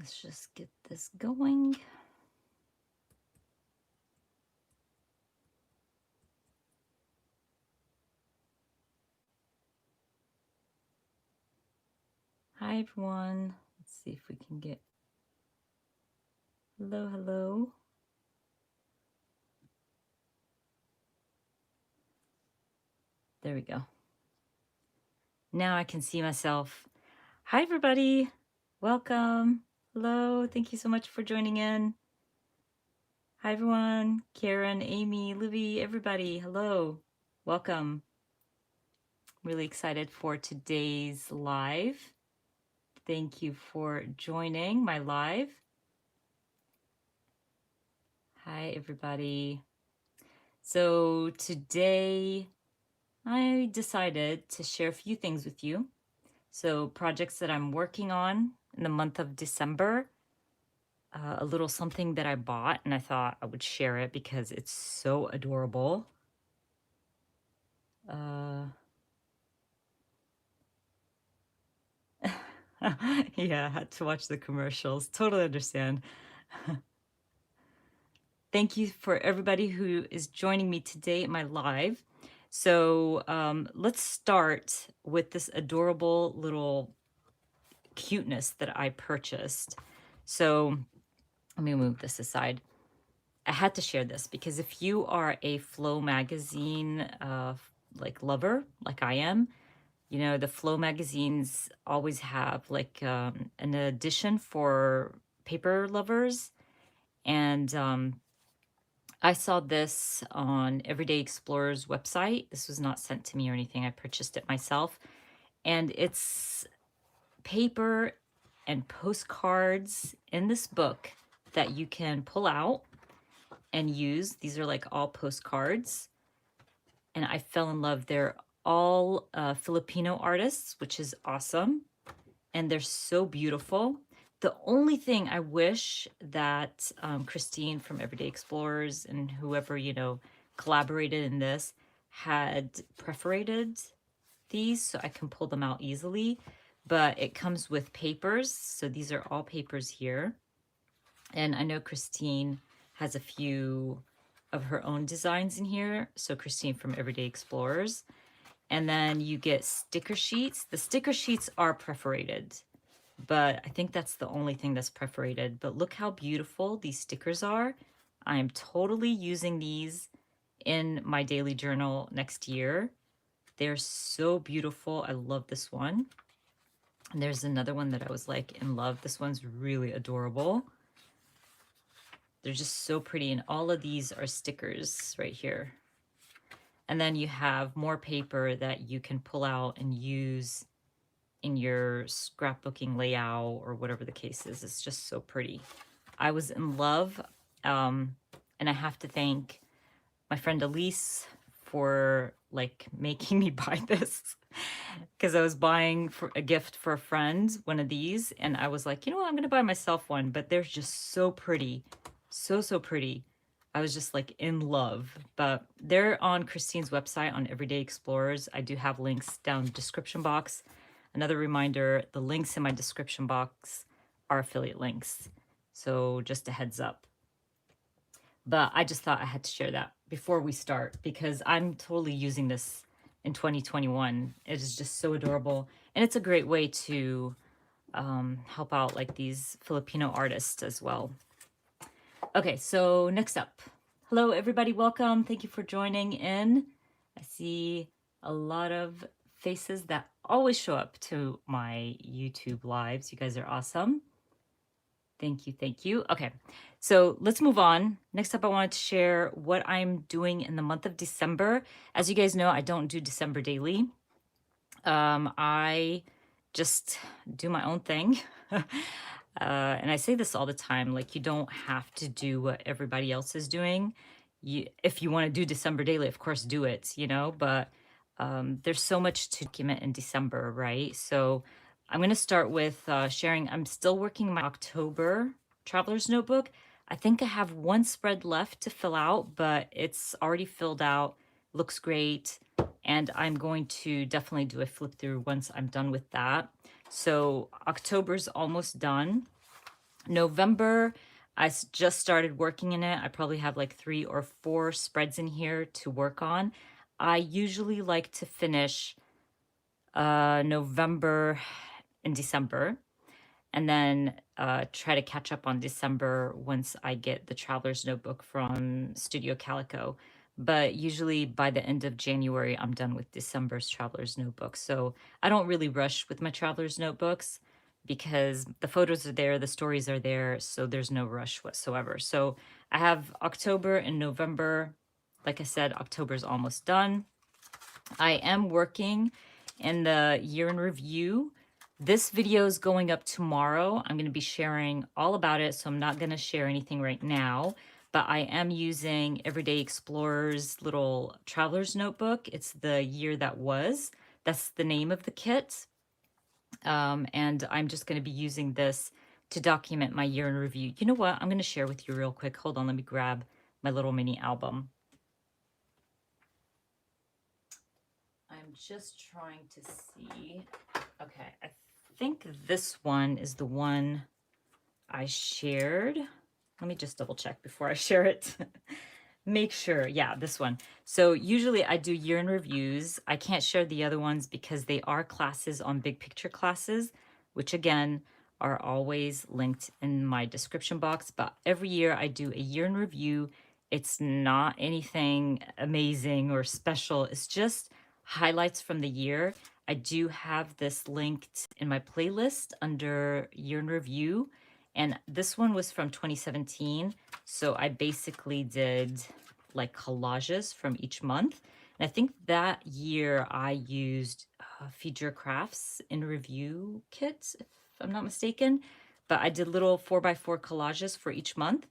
Let's just get this going. Hi, everyone. Let's see if we can get... Hello, hello. There we go. Now I can see myself. Hi, everybody. Welcome. Hello. Thank you so much for joining in. Hi, everyone. Karen, Amy, Livy, everybody. Hello. Welcome. Really excited for today's live. Thank you for joining my live. Hi, everybody. So today I decided to share a few things with you. So projects that I'm working on in the month of December, a little something that I bought and I thought I would share it because it's so adorable. Yeah, I had to watch the commercials. Totally understand. Thank you for everybody who is joining me today at my live. So let's start with this adorable little cuteness that I purchased. So let me move this aside. I had to share this because if you are a Flow magazine like lover, like I am, you know, the Flow magazines always have like an edition for paper lovers. And I saw this on Everyday Explorer's website. This was not sent to me or anything. I purchased it myself. And it's paper and postcards in this book that you can pull out and use. These are like all postcards. And I fell in love. They're all Filipino artists, which is awesome. And they're so beautiful. The only thing I wish that Christine from Everyday Explorers and whoever, you know, collaborated in this had perforated these so I can pull them out easily. But it comes with papers. So these are all papers here. And I know Christine has a few of her own designs in here. So Christine from Everyday Explorers. And then you get sticker sheets. The sticker sheets are perforated, but I think that's the only thing that's perforated. But look how beautiful these stickers are. I am totally using these in my daily journal next year. They're so beautiful. I love this one. And there's another one that I was like in love. This one's really adorable. They're just so pretty. And all of these are stickers right here. And then you have more paper that you can pull out and use in your scrapbooking layout or whatever the case is. It's just so pretty. I was in love. And I have to thank my friend Elise for like making me buy this because I was buying for a gift for a friend, one of these. And I was like, you know what? I'm going to buy myself one, but they're just so pretty. So, so pretty. I was just like in love, but they're on Christine's website on Everyday Explorers. I do have links down in the description box. Another reminder, the links in my description box are affiliate links. So just a heads up. But I just thought I had to share that before we start because I'm totally using this in 2021. It is just so adorable. And it's a great way to help out like these Filipino artists as well. Okay, so next up. Hello, everybody. Welcome. Thank you for joining in. I see a lot of faces that always show up to my YouTube lives. You guys are awesome. Thank you. Thank you. Okay, so let's move on. Next up, I wanted to share what I'm doing in the month of December. As you guys know, I don't do December daily. I just do my own thing. And I say this all the time, like you don't have to do what everybody else is doing. If you want to do December daily, of course, do it, you know, but there's so much to document in December, right? So I'm going to start with sharing. I'm still working my October traveler's notebook. I think I have one spread left to fill out, but it's already filled out. Looks great. And I'm going to definitely do a flip through once I'm done with that. So October's almost done. November, just started working in it. I probably have like 3 or 4 spreads in here to work on. I usually like to finish November and December, and then try to catch up on December once I get the Traveler's Notebook from Studio Calico. But usually by the end of January, I'm done with December's Traveler's Notebook. So I don't really rush with my Traveler's Notebooks because the photos are there, the stories are there, so there's no rush whatsoever. So I have October and November. Like I said, October's almost done. I am working in the year in review. This video is going up tomorrow. I'm going to be sharing all about it, so I'm not going to share anything right now, but I am using Everyday Explorer's little traveler's notebook. It's the year that was. That's the name of the kit. And I'm just going to be using this to document my year in review. You know what? I'm going to share with you real quick. Hold on, let me grab my little mini album. I'm just trying to see. Okay, I think this one is the one I shared. Let me just double check before I share it. Make sure, yeah, this one. So usually I do year in reviews. I can't share the other ones because they are classes on big picture classes, which again are always linked in my description box. But every year I do a year in review. It's not anything amazing or special. It's just highlights from the year. I do have this linked in my playlist under year in review. And this one was from 2017. So I basically did like collages from each month. And I think that year I used Feed Your Crafts in Review kit, if I'm not mistaken. But I did little 4x4 collages for each month.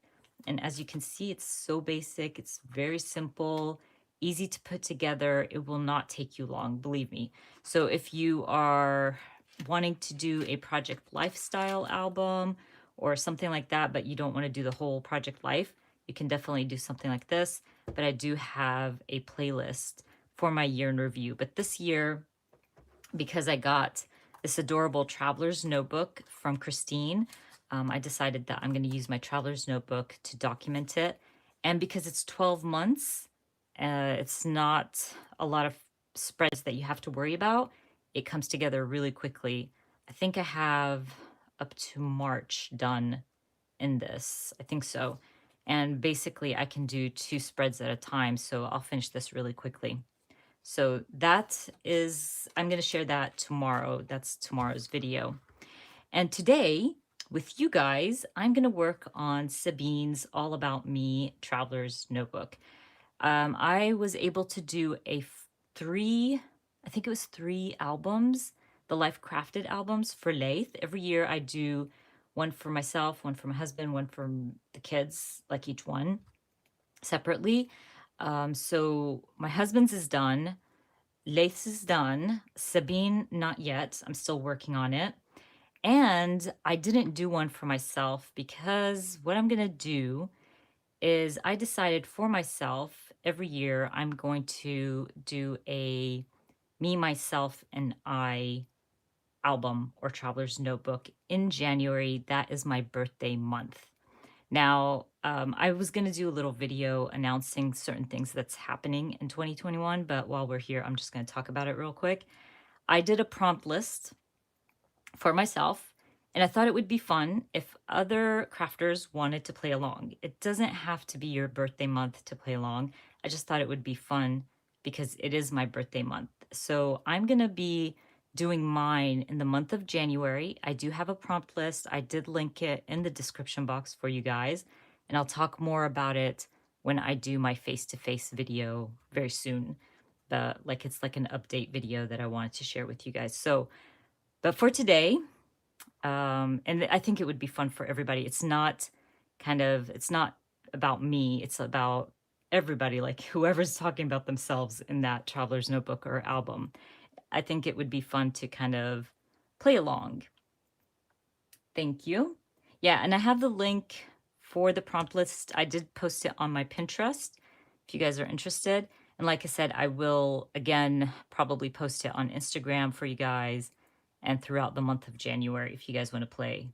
And as you can see, it's so basic. It's very simple, easy to put together. It will not take you long, believe me. So if you are wanting to do a project lifestyle album or something like that, but you don't want to do the whole project life, you can definitely do something like this. But I do have a playlist for my year in review. But this year, because I got this adorable traveler's notebook from Christine, I decided that I'm going to use my traveler's notebook to document it. And because it's 12 months, it's not a lot of spreads that you have to worry about. It comes together really quickly. I think I have up to March done in this. I think so. And basically I can do 2 spreads at a time. So I'll finish this really quickly. So that is, I'm going to share that tomorrow. That's tomorrow's video. And today with you guys, I'm going to work on Sabine's All About Me Traveler's Notebook. I was able to do I think it was 3 albums, the Life Crafted albums for Lathe. Every year I do one for myself, one for my husband, one for the kids, like each one separately. So my husband's is done. Lace is done. Sabine, not yet. I'm still working on it. And I didn't do one for myself because what I'm going to do is I decided for myself every year I'm going to do a me, myself, and I album or traveler's notebook in January. That is my birthday month. Now, I was going to do a little video announcing certain things that's happening in 2021, but while we're here, I'm just going to talk about it real quick. I did a prompt list for myself, and I thought it would be fun if other crafters wanted to play along. It doesn't have to be your birthday month to play along. I just thought it would be fun because it is my birthday month. So I'm going to be doing mine in the month of January. I do have a prompt list. I did link it in the description box for you guys, and I'll talk more about it when I do my face-to-face video very soon. It's like an update video that I wanted to share with you guys. So, but for today, and I think it would be fun for everybody. It's not about me. It's about everybody, like whoever's talking about themselves in that traveler's notebook or album. I think it would be fun to kind of play along. Thank you. Yeah, and I have the link for the prompt list. I did post it on my Pinterest if you guys are interested. And like I said, I will, again, probably post it on Instagram for you guys and throughout the month of January if you guys want to play.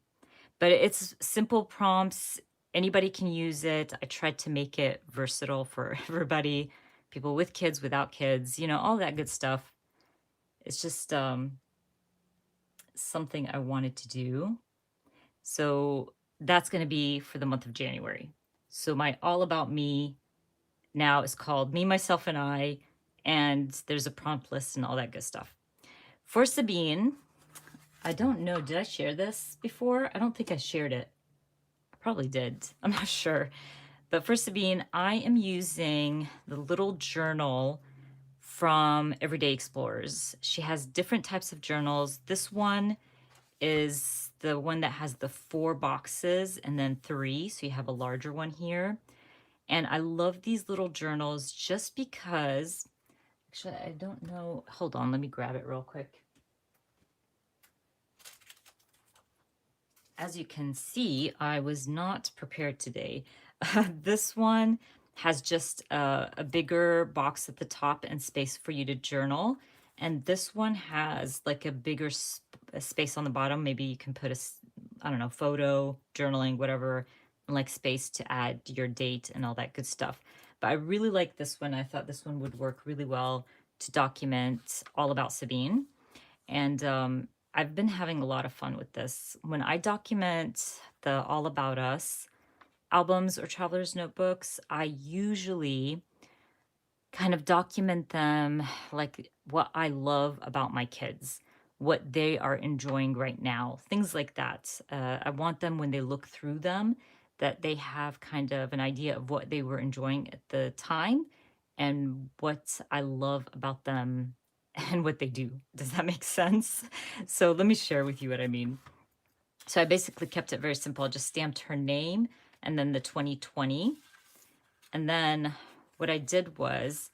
But it's simple prompts. Anybody can use it. I tried to make it versatile for everybody, people with kids, without kids, all that good stuff. It's just something I wanted to do. So that's going to be for the month of January. So my All About Me now is called Me, Myself, and I, and there's a prompt list and all that good stuff. For Sabine, I don't know, did I share this before? I don't think I shared it. I probably did. I'm not sure. But for Sabine, I am using the little journal from Everyday Explorers. She has different types of journals. This one is the one that has the 4 boxes and then 3. So you have a larger one here. And I love these little journals just because, actually, I don't know. Hold on, let me grab it real quick. As you can see, I was not prepared today. This one has just a bigger box at the top and space for you to journal. And this one has like a bigger space on the bottom. Maybe you can put I don't know, photo, journaling, whatever, and like space to add your date and all that good stuff. But I really like this one. I thought this one would work really well to document all about Sabine. And I've been having a lot of fun with this. When I document the All About Us albums or traveler's notebooks, I usually kind of document them like what I love about my kids, what they are enjoying right now, things like that. I want them when they look through them that they have kind of an idea of what they were enjoying at the time and what I love about them and what they do. Does that make sense? So let me share with you what I mean. So I basically kept it very simple. I just stamped her name and then the 2020. And then what I did was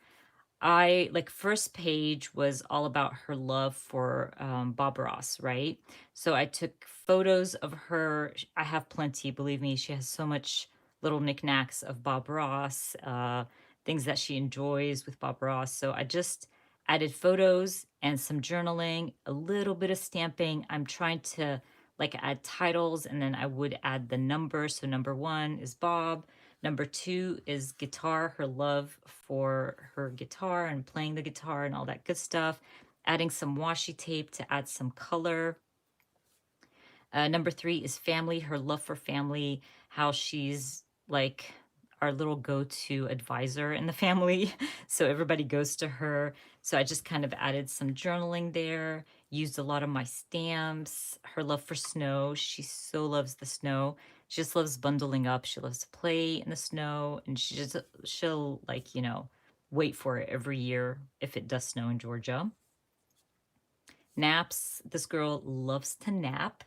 I like first page was all about her love for Bob Ross, right? So I took photos of her. I have plenty, believe me. She has so much little knickknacks of Bob Ross, things that she enjoys with Bob Ross. So I just added photos and some journaling, a little bit of stamping. I'm trying to like add titles and then I would add the number. So number 1 is Bob. Number 2 is guitar, her love for her guitar and playing the guitar and all that good stuff. Adding some washi tape to add some color. Number 3 is family, her love for family, how she's like our little go-to advisor in the family. So everybody goes to her. So I just kind of added some journaling there, used a lot of my stamps, her love for snow. She so loves the snow. She just loves bundling up. She loves to play in the snow and she'll like, wait for it every year if it does snow in Georgia. Naps. This girl loves to nap.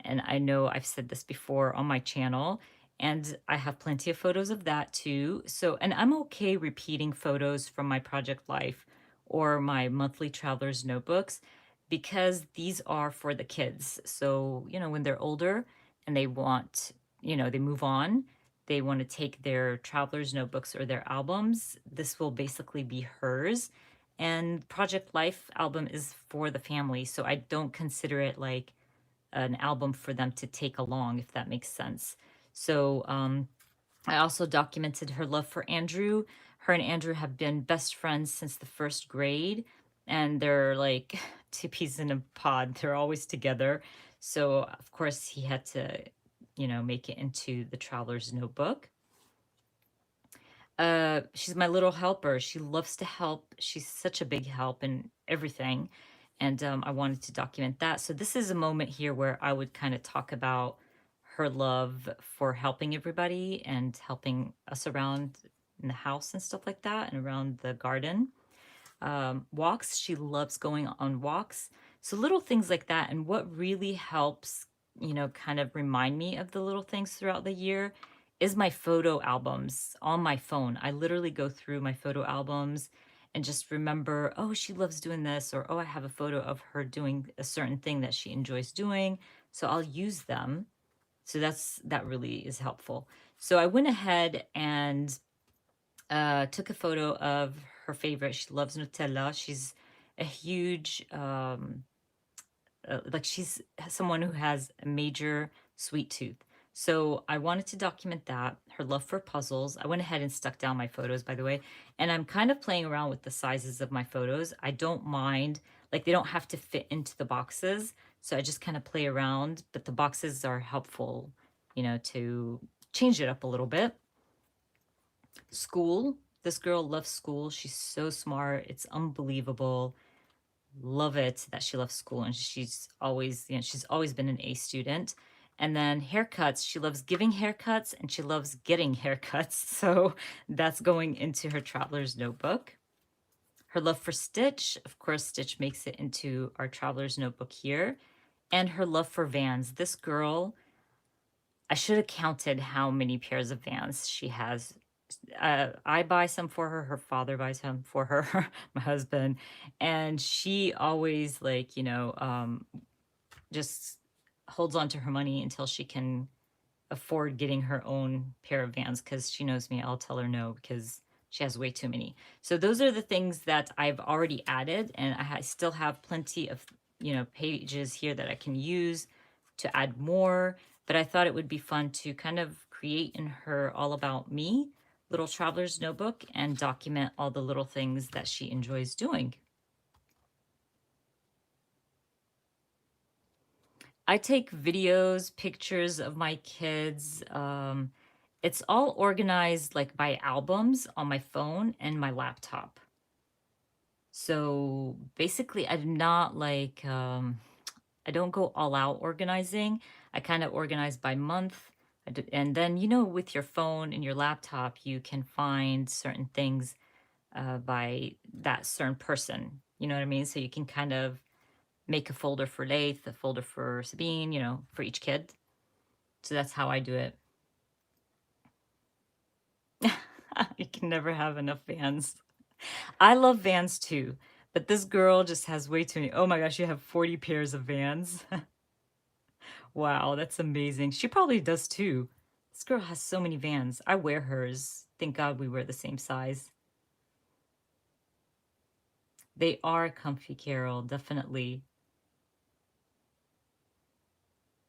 And I know I've said this before on my channel, and I have plenty of photos of that too. So, and I'm okay repeating photos from my project life or my monthly traveler's notebooks because these are for the kids. So, when they're older and they want, they move on, they want to take their traveler's notebooks or their albums, this will basically be hers. And Project Life album is for the family. So I don't consider it like an album for them to take along, if that makes sense. So I also documented her love for Andrew. Her and Andrew have been best friends since the first grade, and they're like two peas in a pod. They're always together. So, of course, he had to, make it into the traveler's notebook. She's my little helper. She loves to help. She's such a big help in everything. And I wanted to document that. So this is a moment here where I would kind of talk about her love for helping everybody and helping us around in the house and stuff like that and around the garden. Walks, she loves going on walks. So little things like that. And what really helps, kind of remind me of the little things throughout the year is my photo albums on my phone. I literally go through my photo albums and just remember, oh, she loves doing this, or oh, I have a photo of her doing a certain thing that she enjoys doing. So I'll use them. So that really is helpful. So I went ahead and took a photo of her favorite. She loves Nutella. She's a huge, like she's someone who has a major sweet tooth. So I wanted to document that, her love for puzzles. I went ahead and stuck down my photos, by the way, and I'm kind of playing around with the sizes of my photos. I don't mind, like they don't have to fit into the boxes. So I just kind of play around, but the boxes are helpful, to change it up a little bit. School. This girl loves school. She's so smart. It's unbelievable. Love it that she loves school, and she's always been an A student. And then haircuts. She loves giving haircuts and she loves getting haircuts. So that's going into her traveler's notebook. Her love for Stitch. Of course, Stitch makes it into our traveler's notebook here. And her love for Vans. This girl, I should have counted how many pairs of Vans she has. I buy some for her. Her father buys some for her, my husband, and she always just holds on to her money until she can afford getting her own pair of Vans because she knows me. I'll tell her no because she has way too many. So those are the things that I've already added, and I still have plenty of pages here that I can use to add more. But I thought it would be fun to kind of create in her all about me little traveler's notebook and document all the little things that she enjoys doing. I take videos, pictures of my kids. It's all organized like by albums on my phone and my laptop. So basically, I'm not like, I don't go all out organizing. I kind of organize by month. And then, with your phone and your laptop, you can find certain things by that certain person. You know what I mean? So you can kind of make a folder for Lath, a folder for Sabine, for each kid. So that's how I do it. You can never have enough Vans. I love Vans too, but this girl just has way too many. Oh my gosh, you have 40 pairs of Vans. Wow, that's amazing. She probably does too. This girl has so many Vans. I wear hers. Thank God we wear the same size. They are comfy, Carol, definitely.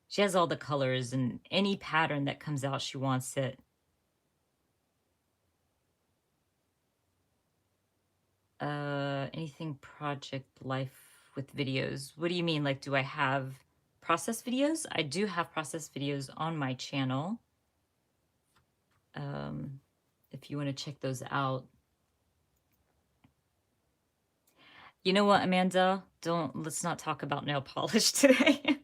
She has all the colors and any pattern that comes out, she wants it. Anything project life with videos. What do you mean? Like, do I have process videos? I do have process videos on my channel. If you want to check those out. You know what, Amanda? Let's not talk about nail polish today.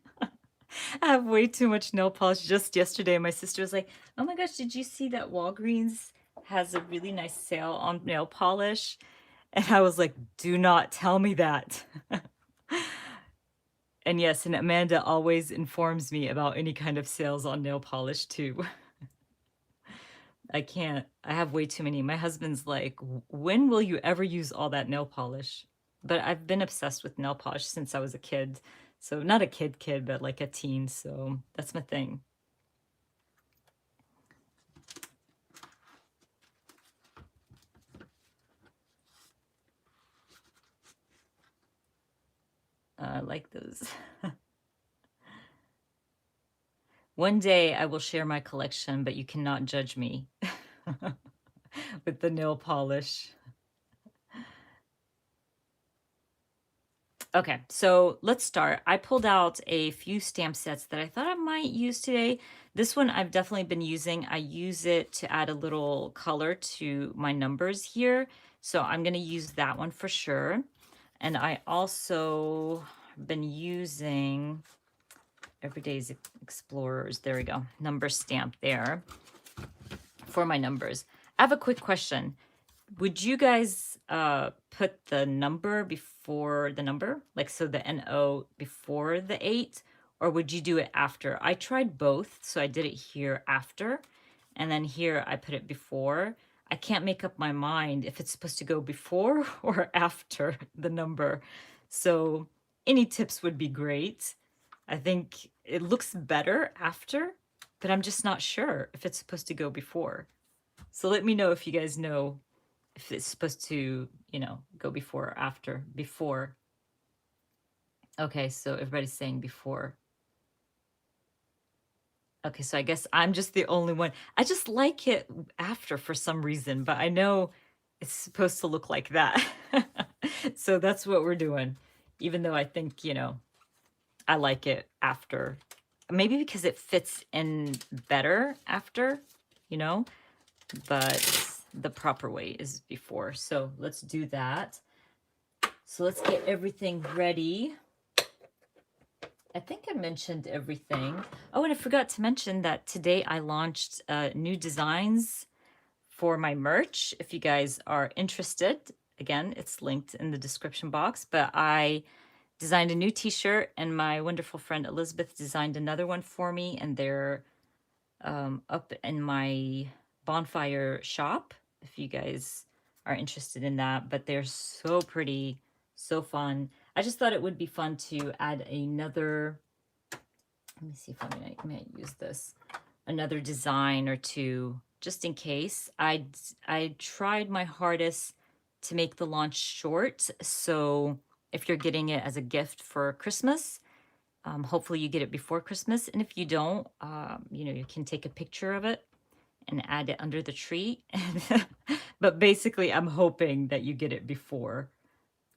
I have way too much nail polish. Just yesterday, my sister was like, oh my gosh, did you see that Walgreens has a really nice sale on nail polish? And I was like, do not tell me that. And yes, and Amanda always informs me about any kind of sales on nail polish too. I can't. I have way too many. My husband's like, when will you ever use all that nail polish? But I've been obsessed with nail polish since I was a kid. So not a kid, but like a teen. So that's my thing. I like those. One day I will share my collection, but you cannot judge me with the nail polish. Okay, so let's start. I pulled out a few stamp sets that I thought I might use today. This one I've definitely been using. I use it to add a little color to my numbers here. So I'm going to use that one for sure. And I also been using Everyday's Explorers. There we go. Number stamp there for my numbers. I have a quick question. Would you guys put the number before the number? Like, so the NO before the 8? Or would you do it after? I tried both, so I did it here after. And then here I put it before. I can't make up my mind if it's supposed to go before or after the number. So any tips would be great. I think it looks better after, but I'm just not sure if it's supposed to go before. So let me know if you guys know if it's supposed to, go before or after. Before. Okay, so everybody's saying before. Okay, so I guess I'm just the only one. I just like it after for some reason, but I know it's supposed to look like that. So that's what we're doing. Even though I think, I like it after. Maybe because it fits in better after, you know, but the proper way is before. So let's do that. So let's get everything ready. I think I mentioned everything. Oh, and I forgot to mention that today I launched new designs for my merch. If you guys are interested, again, it's linked in the description box. But I designed a new t-shirt, and my wonderful friend Elizabeth designed another one for me, and they're up in my bonfire shop if you guys are interested in that. But they're so pretty, so fun. I just thought it would be fun to add another, let me see if I might use this, another design or two, just in case. I tried my hardest to make the launch short, so if you're getting it as a gift for Christmas, hopefully you get it before Christmas. And if you don't, you can take a picture of it and add it under the tree. But basically, I'm hoping that you get it before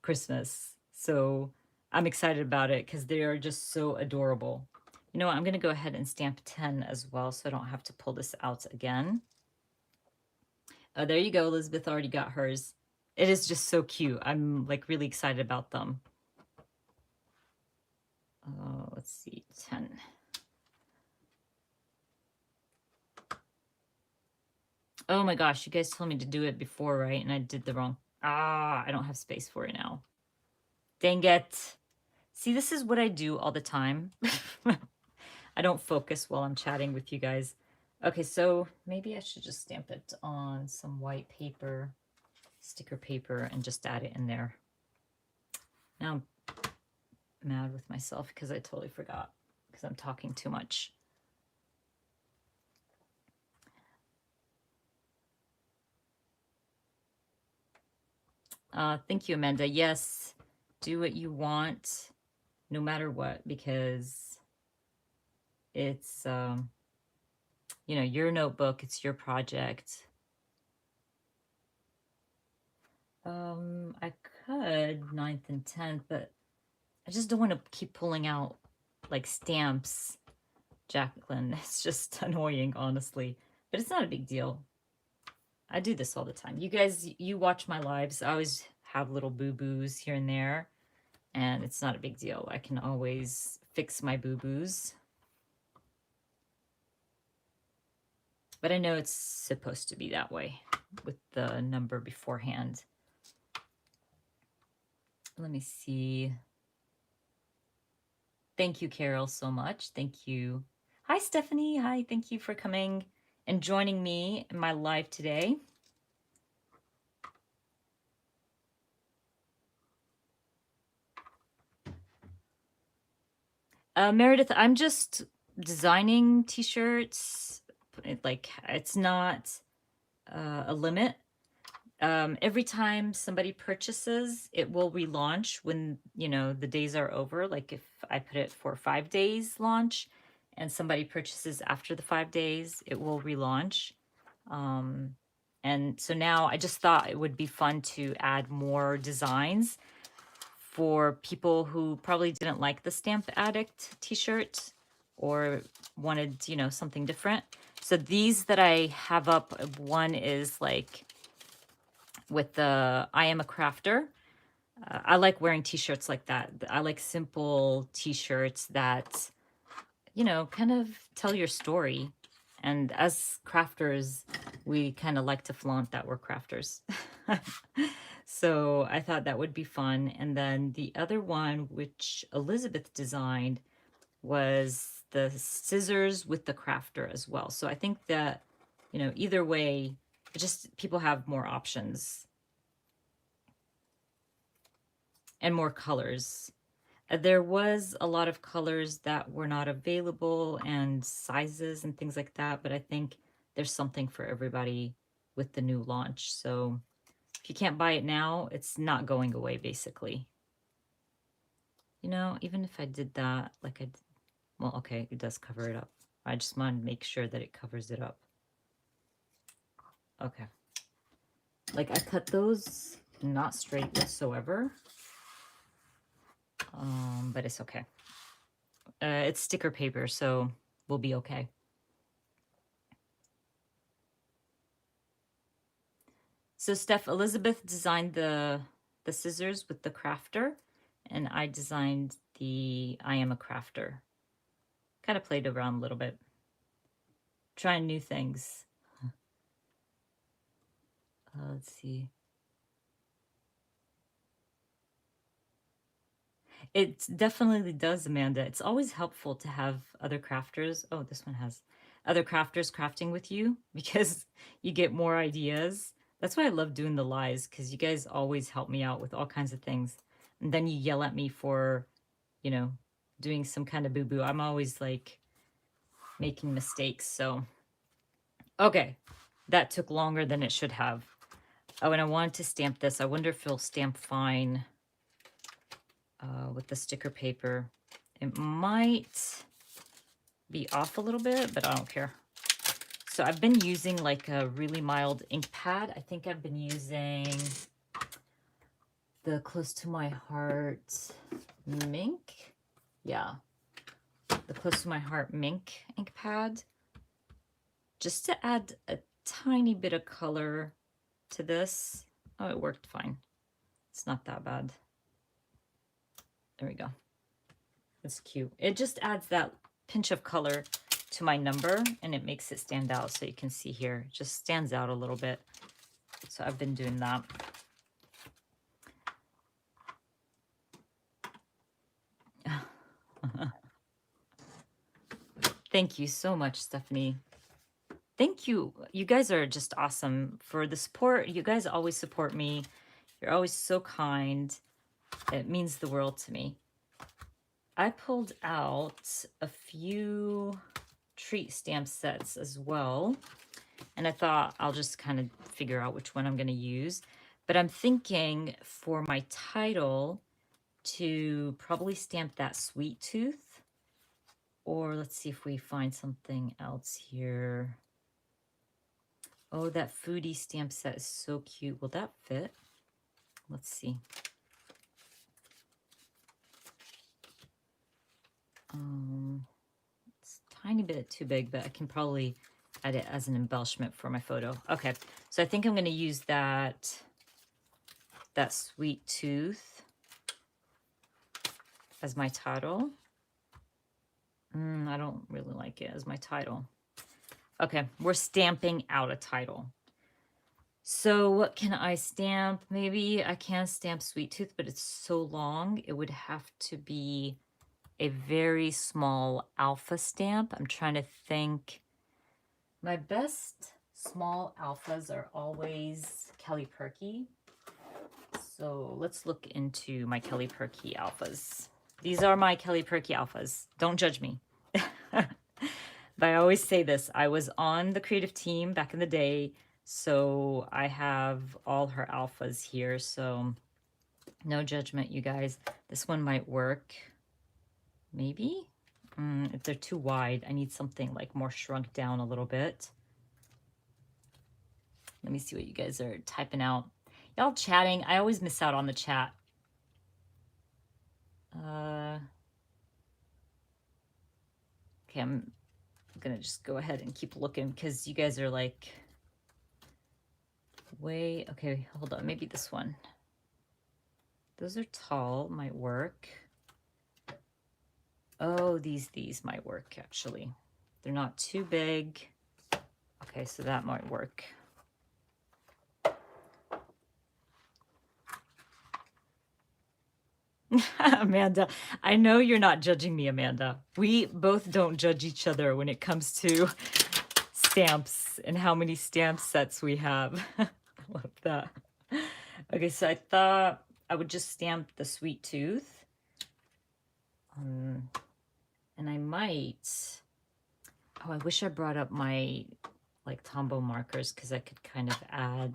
Christmas. So I'm excited about it because they are just so adorable. You know what? I'm going to go ahead and stamp 10 as well so I don't have to pull this out again. Oh, there you go. Elizabeth already got hers. It is just so cute. I'm like really excited about them. Let's see, 10. Oh my gosh, you guys told me to do it before, right? And I did the wrong. I don't have space for it now. Dang it. See, this is what I do all the time. I don't focus while I'm chatting with you guys. Okay, so maybe I should just stamp it on some white paper, sticker paper, and just add it in there. Now I'm mad with myself because I totally forgot because I'm talking too much. Thank you, Amanda. Yes, do what you want, no matter what, because it's, your notebook, it's your project. I could 9th and 10th, but I just don't want to keep pulling out like stamps, Jacqueline. It's just annoying, honestly, but it's not a big deal. I do this all the time. You guys, you watch my lives. I always have little boo-boos here and there, and it's not a big deal. I can always fix my boo-boos. But I know it's supposed to be that way with the number beforehand. Let me see. Thank you, Carol, so much. Thank you. Hi, Stephanie. Hi, thank you for coming and joining me in my live today. Meredith, I'm just designing t-shirts. Like, it's not a limit. Every time somebody purchases, it will relaunch when, the days are over. Like if I put it for 5 days launch and somebody purchases after the 5 days, it will relaunch. And so now I just thought it would be fun to add more designs for people who probably didn't like the Stamp Addict t-shirt or wanted, something different. So these that I have up, one is like with the I Am a Crafter. I like wearing t-shirts like that. I like simple t-shirts that, kind of tell your story. And as crafters, we kind of like to flaunt that we're crafters. So I thought that would be fun. And then the other one, which Elizabeth designed, was the scissors with the crafter as well. So I think that, either way, just people have more options and more colors. There was a lot of colors that were not available and sizes and things like that, but I think there's something for everybody with the new launch. So if you can't buy it now, it's not going away, basically. Even if I did that, well, okay, it does cover it up. I just want to make sure that it covers it up. Okay. Like I cut those not straight whatsoever, but it's okay. It's sticker paper, so we'll be okay. So Steph, Elizabeth designed the scissors with the crafter, and I designed the I am a crafter. Kind of played around a little bit, trying new things. Let's see. It definitely does, Amanda. It's always helpful to have other crafters. Oh, this one has other crafters crafting with you because you get more ideas. That's why I love doing the lives, because you guys always help me out with all kinds of things. And then you yell at me for, you know, doing some kind of boo-boo. I'm always like making mistakes. So, okay, that took longer than it should have. Oh, and I wanted to stamp this. I wonder if it'll stamp fine with the sticker paper. It might be off a little bit, but I don't care. So I've been using like a really mild ink pad. I think I've been using the Close to My Heart Mink. Yeah, the Close to My Heart Mink ink pad. Just to add a tiny bit of color to this. Oh, it worked fine. It's not that bad. There we go. It's cute. It just adds that pinch of color to my number, and it makes it stand out. So you can see here, it just stands out a little bit. So I've been doing that. Thank you so much, Stephanie. Thank you. You guys are just awesome for the support. You guys always support me. You're always so kind. It means the world to me. I pulled out a few treat stamp sets as well. And I thought I'll just kind of figure out which one I'm going to use. But I'm thinking for my title to probably stamp that sweet tooth. Or let's see if we find something else here. Oh, that foodie stamp set is so cute. Will that fit? Let's see. It's a tiny bit too big, but I can probably add it as an embellishment for my photo. Okay, so I think I'm going to use that sweet tooth as my title. I don't really like it as my title. Okay, we're stamping out a title. So what can I stamp? Maybe I can stamp sweet tooth, but it's so long. It would have to be a very small alpha stamp. I'm trying to think. My best small alphas are always Kelly Perky. So let's look into my Kelly Perky alphas. These are my Kelly Perky alphas. Don't judge me. But I always say this. I was on the creative team back in the day, so I have all her alphas here. So no judgment, you guys. This one might work. Maybe? If they're too wide, I need something like more shrunk down a little bit. Let me see what you guys are typing out. Y'all chatting. I always miss out on the chat. Okay, I'm gonna just go ahead and keep looking because you guys are like way, okay, hold on, maybe this one. Those are tall, might work. Oh, these might work actually. They're not too big. Okay, so that might work. Amanda, I know you're not judging me, Amanda. We both don't judge each other when it comes to stamps and how many stamp sets we have. I love that. Okay, so I thought I would just stamp the sweet tooth. And I might, oh, I wish I brought up my like Tombow markers because I could kind of add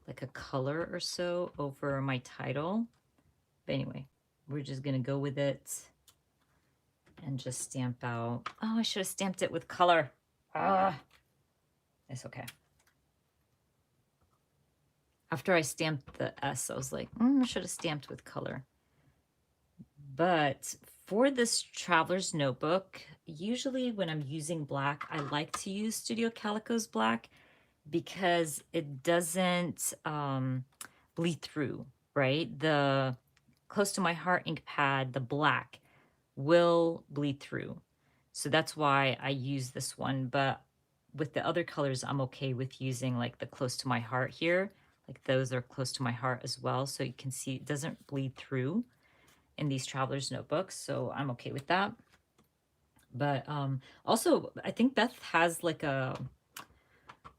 like a color or so over my title. But anyway, we're just gonna go with it. and just stamp out. Oh, I should have stamped it with color. Ah, it's okay. After I stamped the S, I was like, I should have stamped with color. But for this traveler's notebook, usually when I'm using black, I like to use Studio Calico's black because it doesn't bleed through, right? The Close to My Heart ink pad, the black, will bleed through. So that's why I use this one. But with the other colors, I'm okay with using like the Close to My Heart here. Like those are close to my heart as well. So you can see it doesn't bleed through in these traveler's notebooks. So I'm okay with that. But also, I think Beth has like a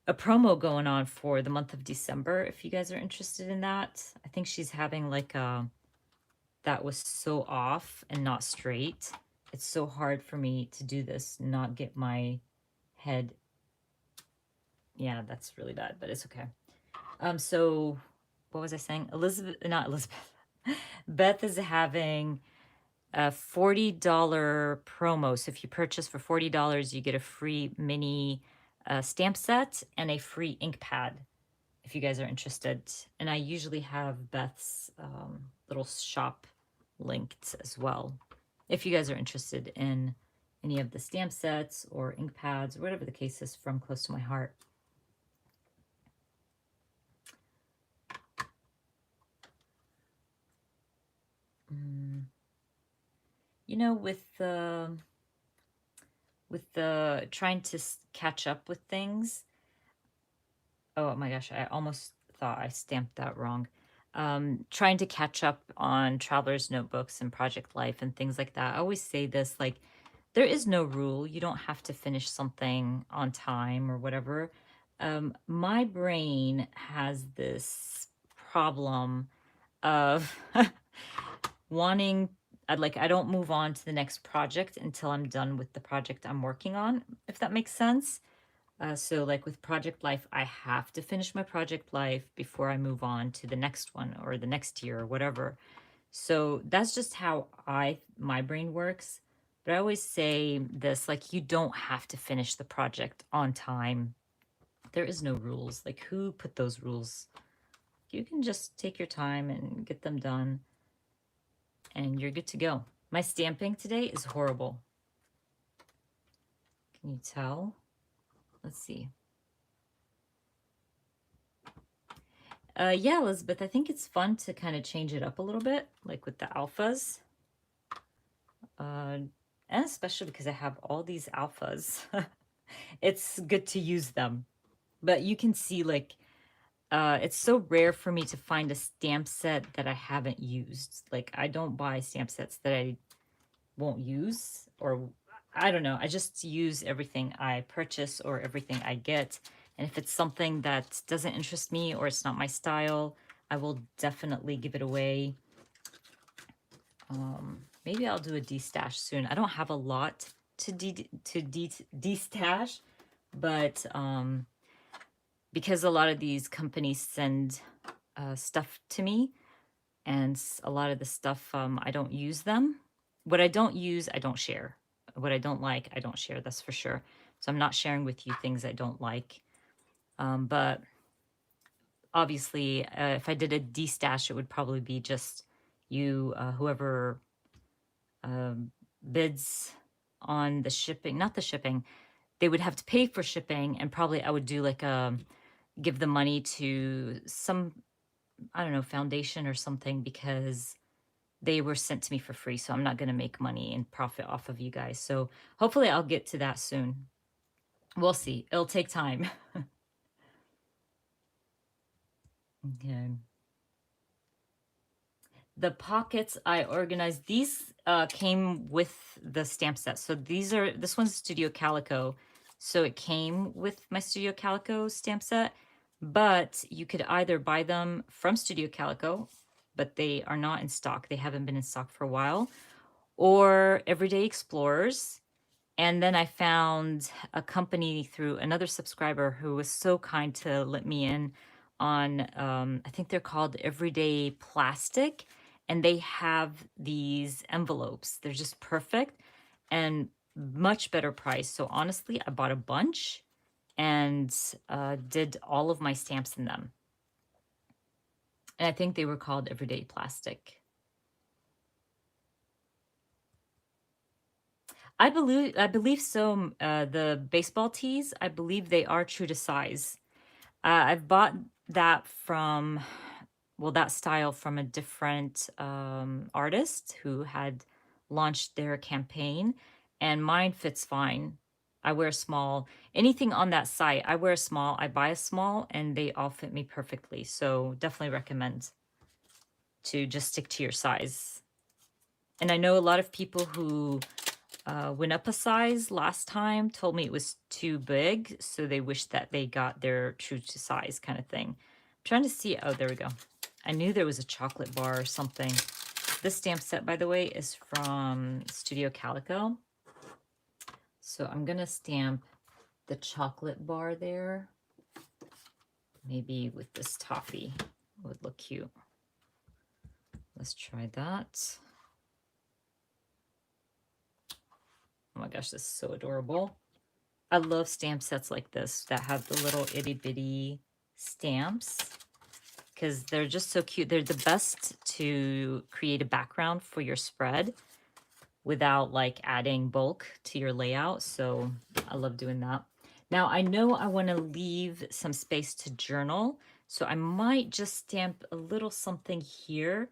promo going on for the month of December. If you guys are interested in that, I think she's having like a that was so off and not straight. It's so hard for me to do this, not get my head. Yeah, that's really bad, but it's okay. So what was I saying? Not Elizabeth. Beth is having a $40 promo. So if you purchase for $40, you get a free mini stamp set and a free ink pad if you guys are interested. And I usually have Beth's little shop linked as well. If you guys are interested in any of the stamp sets or ink pads or whatever the case is from Close to My Heart. You know, with the trying to catch up with things. Oh my gosh, I almost thought I stamped that wrong. Trying to catch up on traveler's notebooks and project life and things like that. I always say this, like, there is no rule. You don't have to finish something on time or whatever. My brain has this problem of wanting, I don't move on to the next project until I'm done with the project I'm working on, if that makes sense. So like with project life, I have to finish my project life before I move on to the next one or the next year or whatever. So that's just how my brain works. But I always say this, like, you don't have to finish the project on time. There is no rules. Like, who put those rules? You can just take your time and get them done, and you're good to go. My stamping today is horrible. Can you tell? Let's see. Yeah, Elizabeth, I think it's fun to kind of change it up a little bit, like with the alphas. And especially because I have all these alphas. It's good to use them. But you can see, like, it's so rare for me to find a stamp set that I haven't used. Like, I don't buy stamp sets that I won't use, or I don't know. I just use everything I purchase or everything I get. And if it's something that doesn't interest me or it's not my style, I will definitely give it away. Maybe I'll do a de-stash soon. I don't have a lot to de-stash, but because a lot of these companies send stuff to me, and a lot of the stuff, I don't use them. What I don't use, I don't share. What I don't like, I don't share, that's for sure. So I'm not sharing with you things I don't like. But obviously, if I did a de-stash, it would probably be just you, whoever bids on the shipping, not the shipping, they would have to pay for shipping, and probably I would do like give the money to some, I don't know, foundation or something, because they were sent to me for free. So I'm not going to make money and profit off of you guys. So hopefully I'll get to that soon. We'll see. It'll take time. Okay. The pockets I organized, these came with the stamp set. So this one's Studio Calico. So it came with my Studio Calico stamp set, but you could either buy them from Studio Calico, but they are not in stock. They haven't been in stock for a while, or Everyday Explorers. And then I found a company through another subscriber who was so kind to let me in on, I think they're called Everyday Plastic. And they have these envelopes. They're just perfect. and much better price. So honestly, I bought a bunch and did all of my stamps in them. And I think they were called Everyday Plastic. I believe so. The baseball tees, I believe they are true to size. I've bought that from, well, that style from a different artist who had launched their campaign, and mine fits fine. I wear small. Anything on that site, I wear a small. I buy a small, and they all fit me perfectly. So definitely recommend to just stick to your size. And I know a lot of people who went up a size last time told me it was too big, so they wish that they got their true to size kind of thing. I'm trying to see. Oh, there we go. I knew there was a chocolate bar or something. This stamp set, by the way, is from Studio Calico. So I'm going to stamp the chocolate bar there. Maybe with this toffee would look cute. Let's try that. Oh my gosh, this is so adorable. I love stamp sets like this that have the little itty bitty stamps because they're just so cute. They're the best to create a background for your spread without like adding bulk to your layout. So I love doing that. Now I know I want to leave some space to journal. So I might just stamp a little something here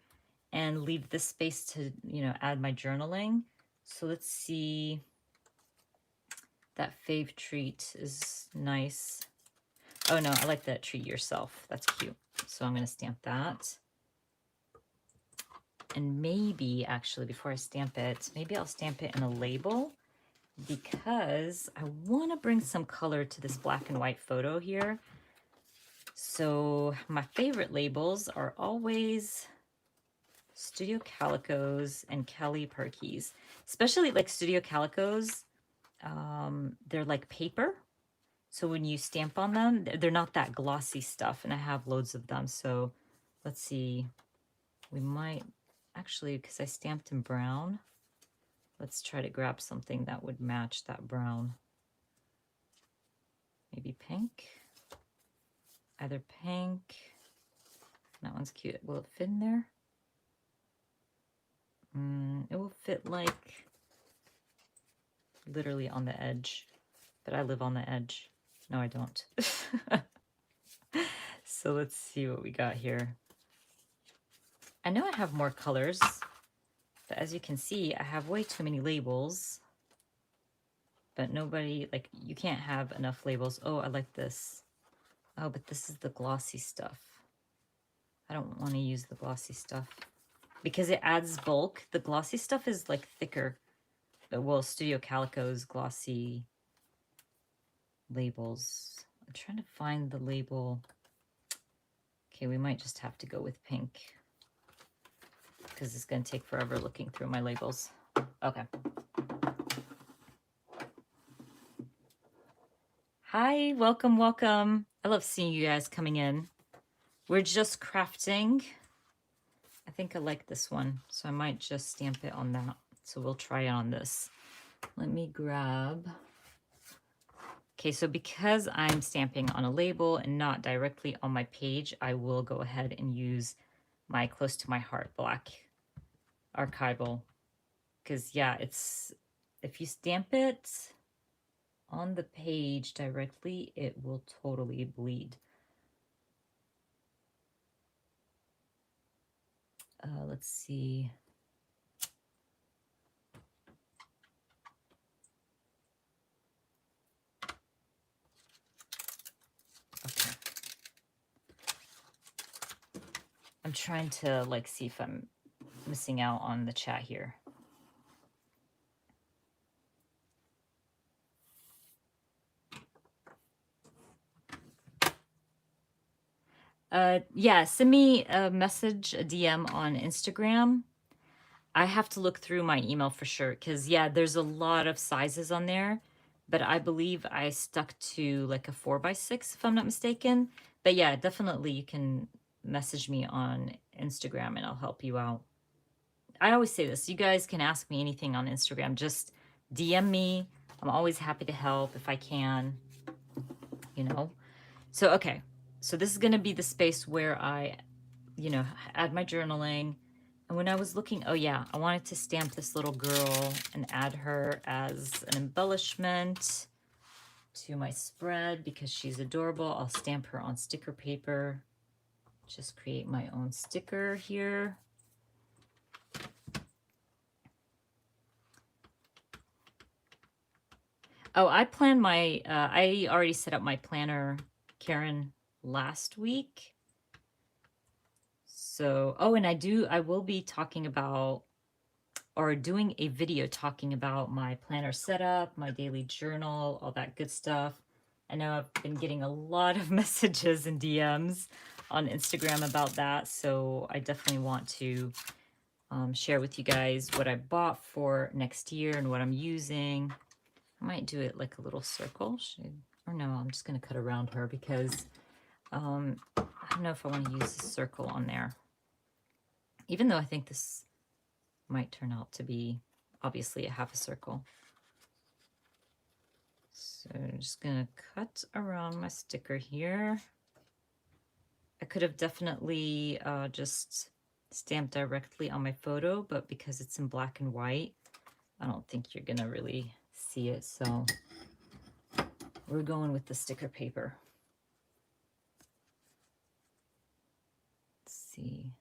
and leave this space to, add my journaling. So let's see. That fave treat is nice. Oh no, I like that treat yourself. That's cute. So I'm going to stamp that. And maybe, actually, before I stamp it, maybe I'll stamp it in a label because I want to bring some color to this black and white photo here. So my favorite labels are always Studio Calicos and Kelly Perky's, especially like Studio Calicos. They're like paper. So when you stamp on them, they're not that glossy stuff, and I have loads of them. So let's see, we might actually, because I stamped in brown, let's try to grab something that would match that brown. Maybe pink, either pink. That one's cute. Will it fit in there? It will fit like literally on the edge, but I live on the edge. No, I don't. So let's see what we got here. I know I have more colors, but as you can see, I have way too many labels. But nobody, like, you can't have enough labels. Oh, I like this. Oh, but this is the glossy stuff. I don't want to use the glossy stuff because it adds bulk. The glossy stuff is like thicker. But well, Studio Calico's glossy labels. I'm trying to find the label. Okay, we might just have to go with pink because it's going to take forever looking through my labels. Okay. Hi, welcome, welcome. I love seeing you guys coming in. We're just crafting. I think I like this one, so I might just stamp it on that. So we'll try it on this. Let me grab. Okay, so because I'm stamping on a label and not directly on my page, I will go ahead and use my Close to My Heart black archival. Because yeah, if you stamp it on the page directly, it will totally bleed. Let's see. Okay. I'm trying to like see if I'm missing out on the chat here. Yeah, send me a message, a DM on Instagram. I have to look through my email for sure because, yeah, there's a lot of sizes on there, but I believe I stuck to like a 4x6 if I'm not mistaken. But yeah, definitely you can message me on Instagram and I'll help you out. I always say this, you guys can ask me anything on Instagram. Just DM me. I'm always happy to help if I can, you know. So, okay. So this is going to be the space where I, you know, add my journaling. And when I was looking, oh yeah, I wanted to stamp this little girl and add her as an embellishment to my spread because she's adorable. I'll stamp her on sticker paper. Just create my own sticker here. Oh, I planned my, I already set up my planner, Karen, last week. So, oh, and I will be talking about, or doing a video talking about my planner setup, my daily journal, all that good stuff. I know I've been getting a lot of messages and DMs on Instagram about that, so I definitely want to share with you guys what I bought for next year and what I'm using. I might do it like a little circle. Or no, I'm just going to cut around her because I don't know if I want to use a circle on there. Even though I think this might turn out to be obviously a half a circle. So I'm just going to cut around my sticker here. I could have definitely just stamped directly on my photo, but because it's in black and white, I don't think you're going to really see it. So we're going with the sticker paper. Let's see.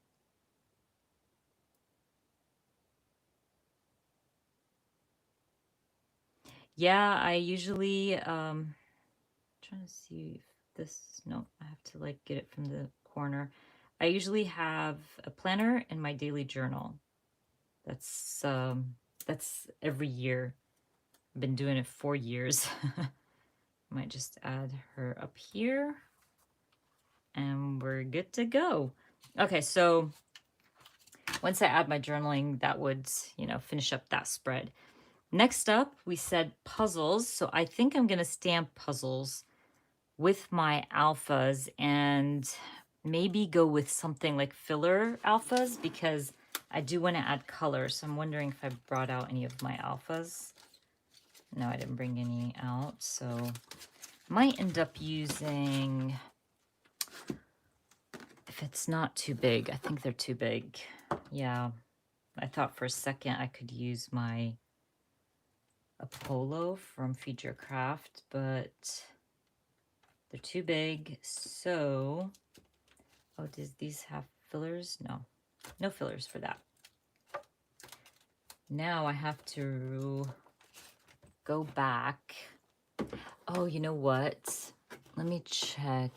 Yeah, I usually, trying to see if this, no, I have to like get it from the corner. I usually have a planner and my daily journal. That's every year. I've been doing it 4 years. Might just add her up here and we're good to go. Okay, so once I add my journaling, that would, you know, finish up that spread. Next up, we said puzzles. So I think I'm going to stamp puzzles with my alphas and maybe go with something like filler alphas because I do want to add color. So I'm wondering if I brought out any of my alphas. No, I didn't bring any out. So I might end up using, if it's not too big, I think they're too big. Yeah, I thought for a second I could use my Apollo from Feed Your Craft, but they're too big. So, oh, does these have fillers? No, no fillers for that. Now I have to go back. Oh, you know what? Let me check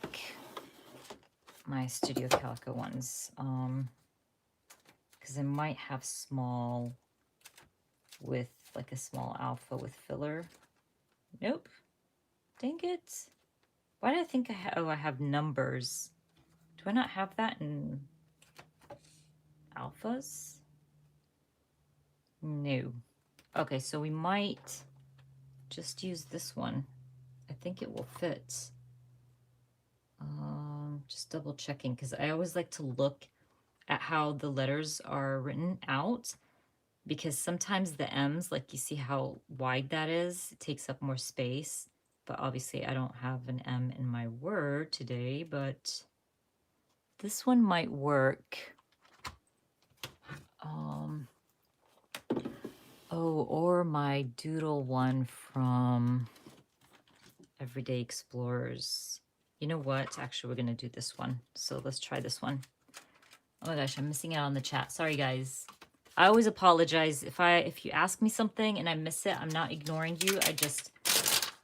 my Studio Calico ones. Because I might have small with like a small alpha with filler. Nope. Dang it. Why did I think I have, oh, I have numbers. Do I not have that in alphas? No. Okay, so we might just use this one. I think it will fit. Just double checking because I always like to look at how the letters are written out because sometimes the M's, like you see how wide that is, it takes up more space. But obviously I don't have an M in my word today, but this one might work. Oh, or my doodle one from Everyday Explorers. You know what? Actually, we're going to do this one. So let's try this one. Oh my gosh, I'm missing out on the chat. Sorry, guys. I always apologize. If you ask me something and I miss it, I'm not ignoring you.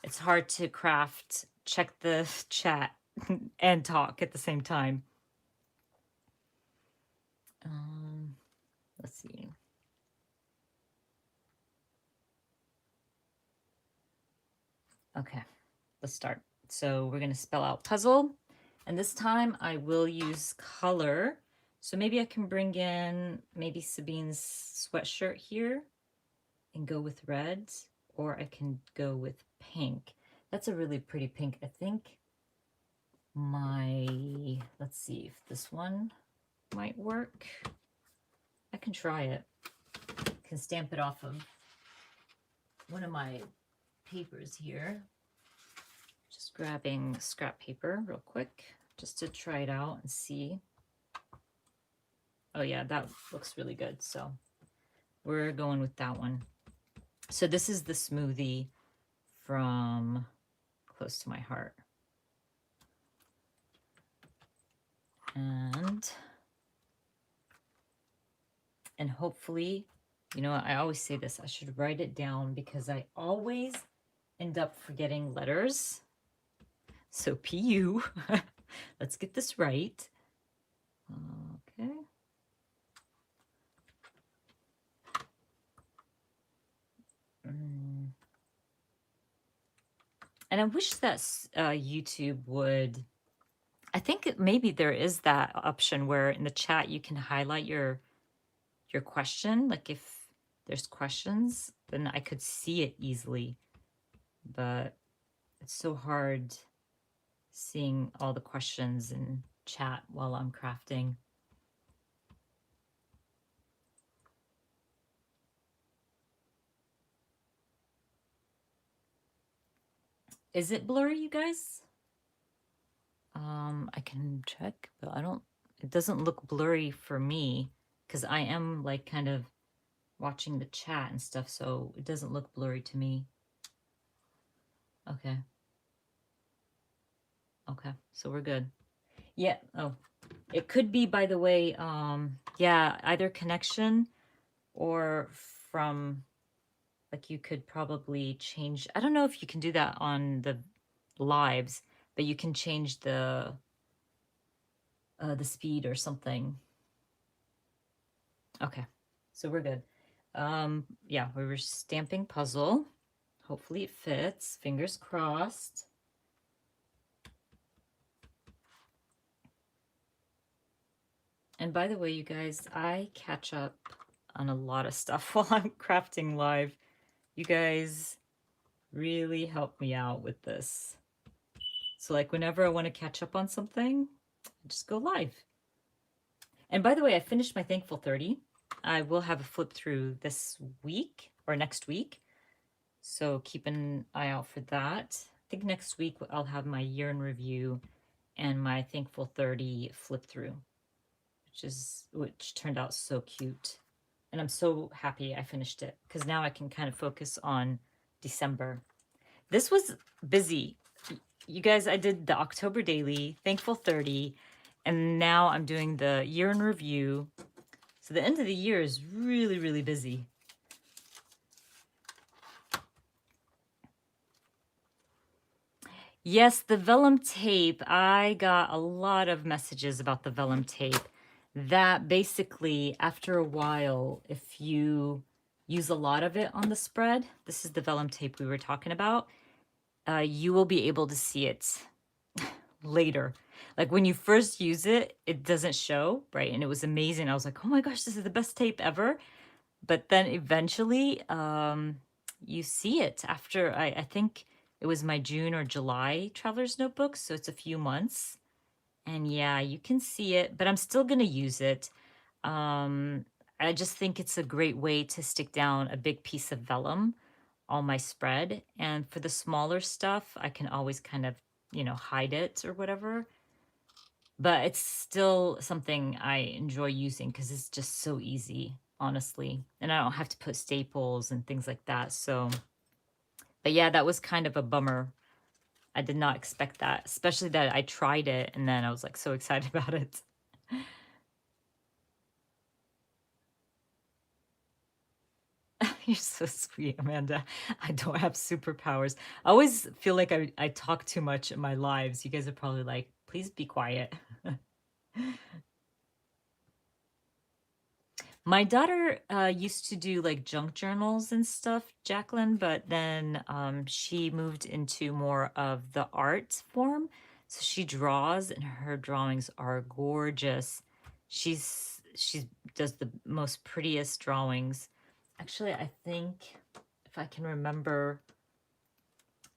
It's hard to craft, check the chat, and talk at the same time. Let's see. Okay, let's start. So we're going to spell out puzzle. And this time I will use color. So maybe I can bring in maybe Sabine's sweatshirt here and go with reds, or I can go with pink. That's a really pretty pink. I think let's see if this one might work. I can try it. I can stamp it off of one of my papers here. Just grabbing scrap paper real quick just to try it out and see. Oh yeah, that looks really good. So we're going with that one. So this is the smoothie from Close to My Heart. And hopefully, you know, I always say this, I should write it down because I always end up forgetting letters. So PU, let's get this right. Okay. And I wish that YouTube would, I think maybe there is that option where in the chat you can highlight your question. Like if there's questions, then I could see it easily. But it's so hard seeing all the questions in chat while I'm crafting. Is it blurry, you guys? I can check, but it doesn't look blurry for me because I am like kind of watching the chat and stuff, so it doesn't look blurry to me. Okay. Okay, so we're good. Yeah, oh, it could be, by the way, yeah, either connection or from, like you could probably change, I don't know if you can do that on the lives, but you can change the speed or something. Okay, so we're good. Yeah, we were stamping puzzle. Hopefully it fits. Fingers crossed. And by the way, you guys, I catch up on a lot of stuff while I'm crafting live. You guys really help me out with this. So like whenever I want to catch up on something, I just go live. And by the way, I finished my Thankful 30. I will have a flip through this week or next week. So keep an eye out for that. I think next week I'll have my year in review and my Thankful 30 flip through, which turned out so cute. And I'm so happy I finished it because now I can kind of focus on December. This was busy. You guys, I did the October daily, Thankful 30, and now I'm doing the year in review. So the end of the year is really, really busy. Yes, the vellum tape. I got a lot of messages about the vellum tape. That basically, after a while, if you use a lot of it on the spread, this is the vellum tape we were talking about, you will be able to see it later. Like when you first use it, it doesn't show, right? And it was amazing. I was like, oh my gosh, this is the best tape ever. But then eventually you see it after, I think it was my June or July Traveler's Notebook. So it's a few months. And yeah, you can see it, but I'm still going to use it. I just think it's a great way to stick down a big piece of vellum on my spread. And for the smaller stuff, I can always kind of, you know, hide it or whatever. But it's still something I enjoy using because it's just so easy, honestly. And I don't have to put staples and things like that. So, but yeah, that was kind of a bummer. I did not expect that, especially that I tried it and then I was like so excited about it. You're so sweet, Amanda. I don't have superpowers. I always feel like I talk too much in my lives. You guys are probably like, please be quiet. My daughter used to do like junk journals and stuff, Jacqueline, but then she moved into more of the art form. So she draws, and her drawings are gorgeous. She does the most prettiest drawings. Actually, I think if I can remember,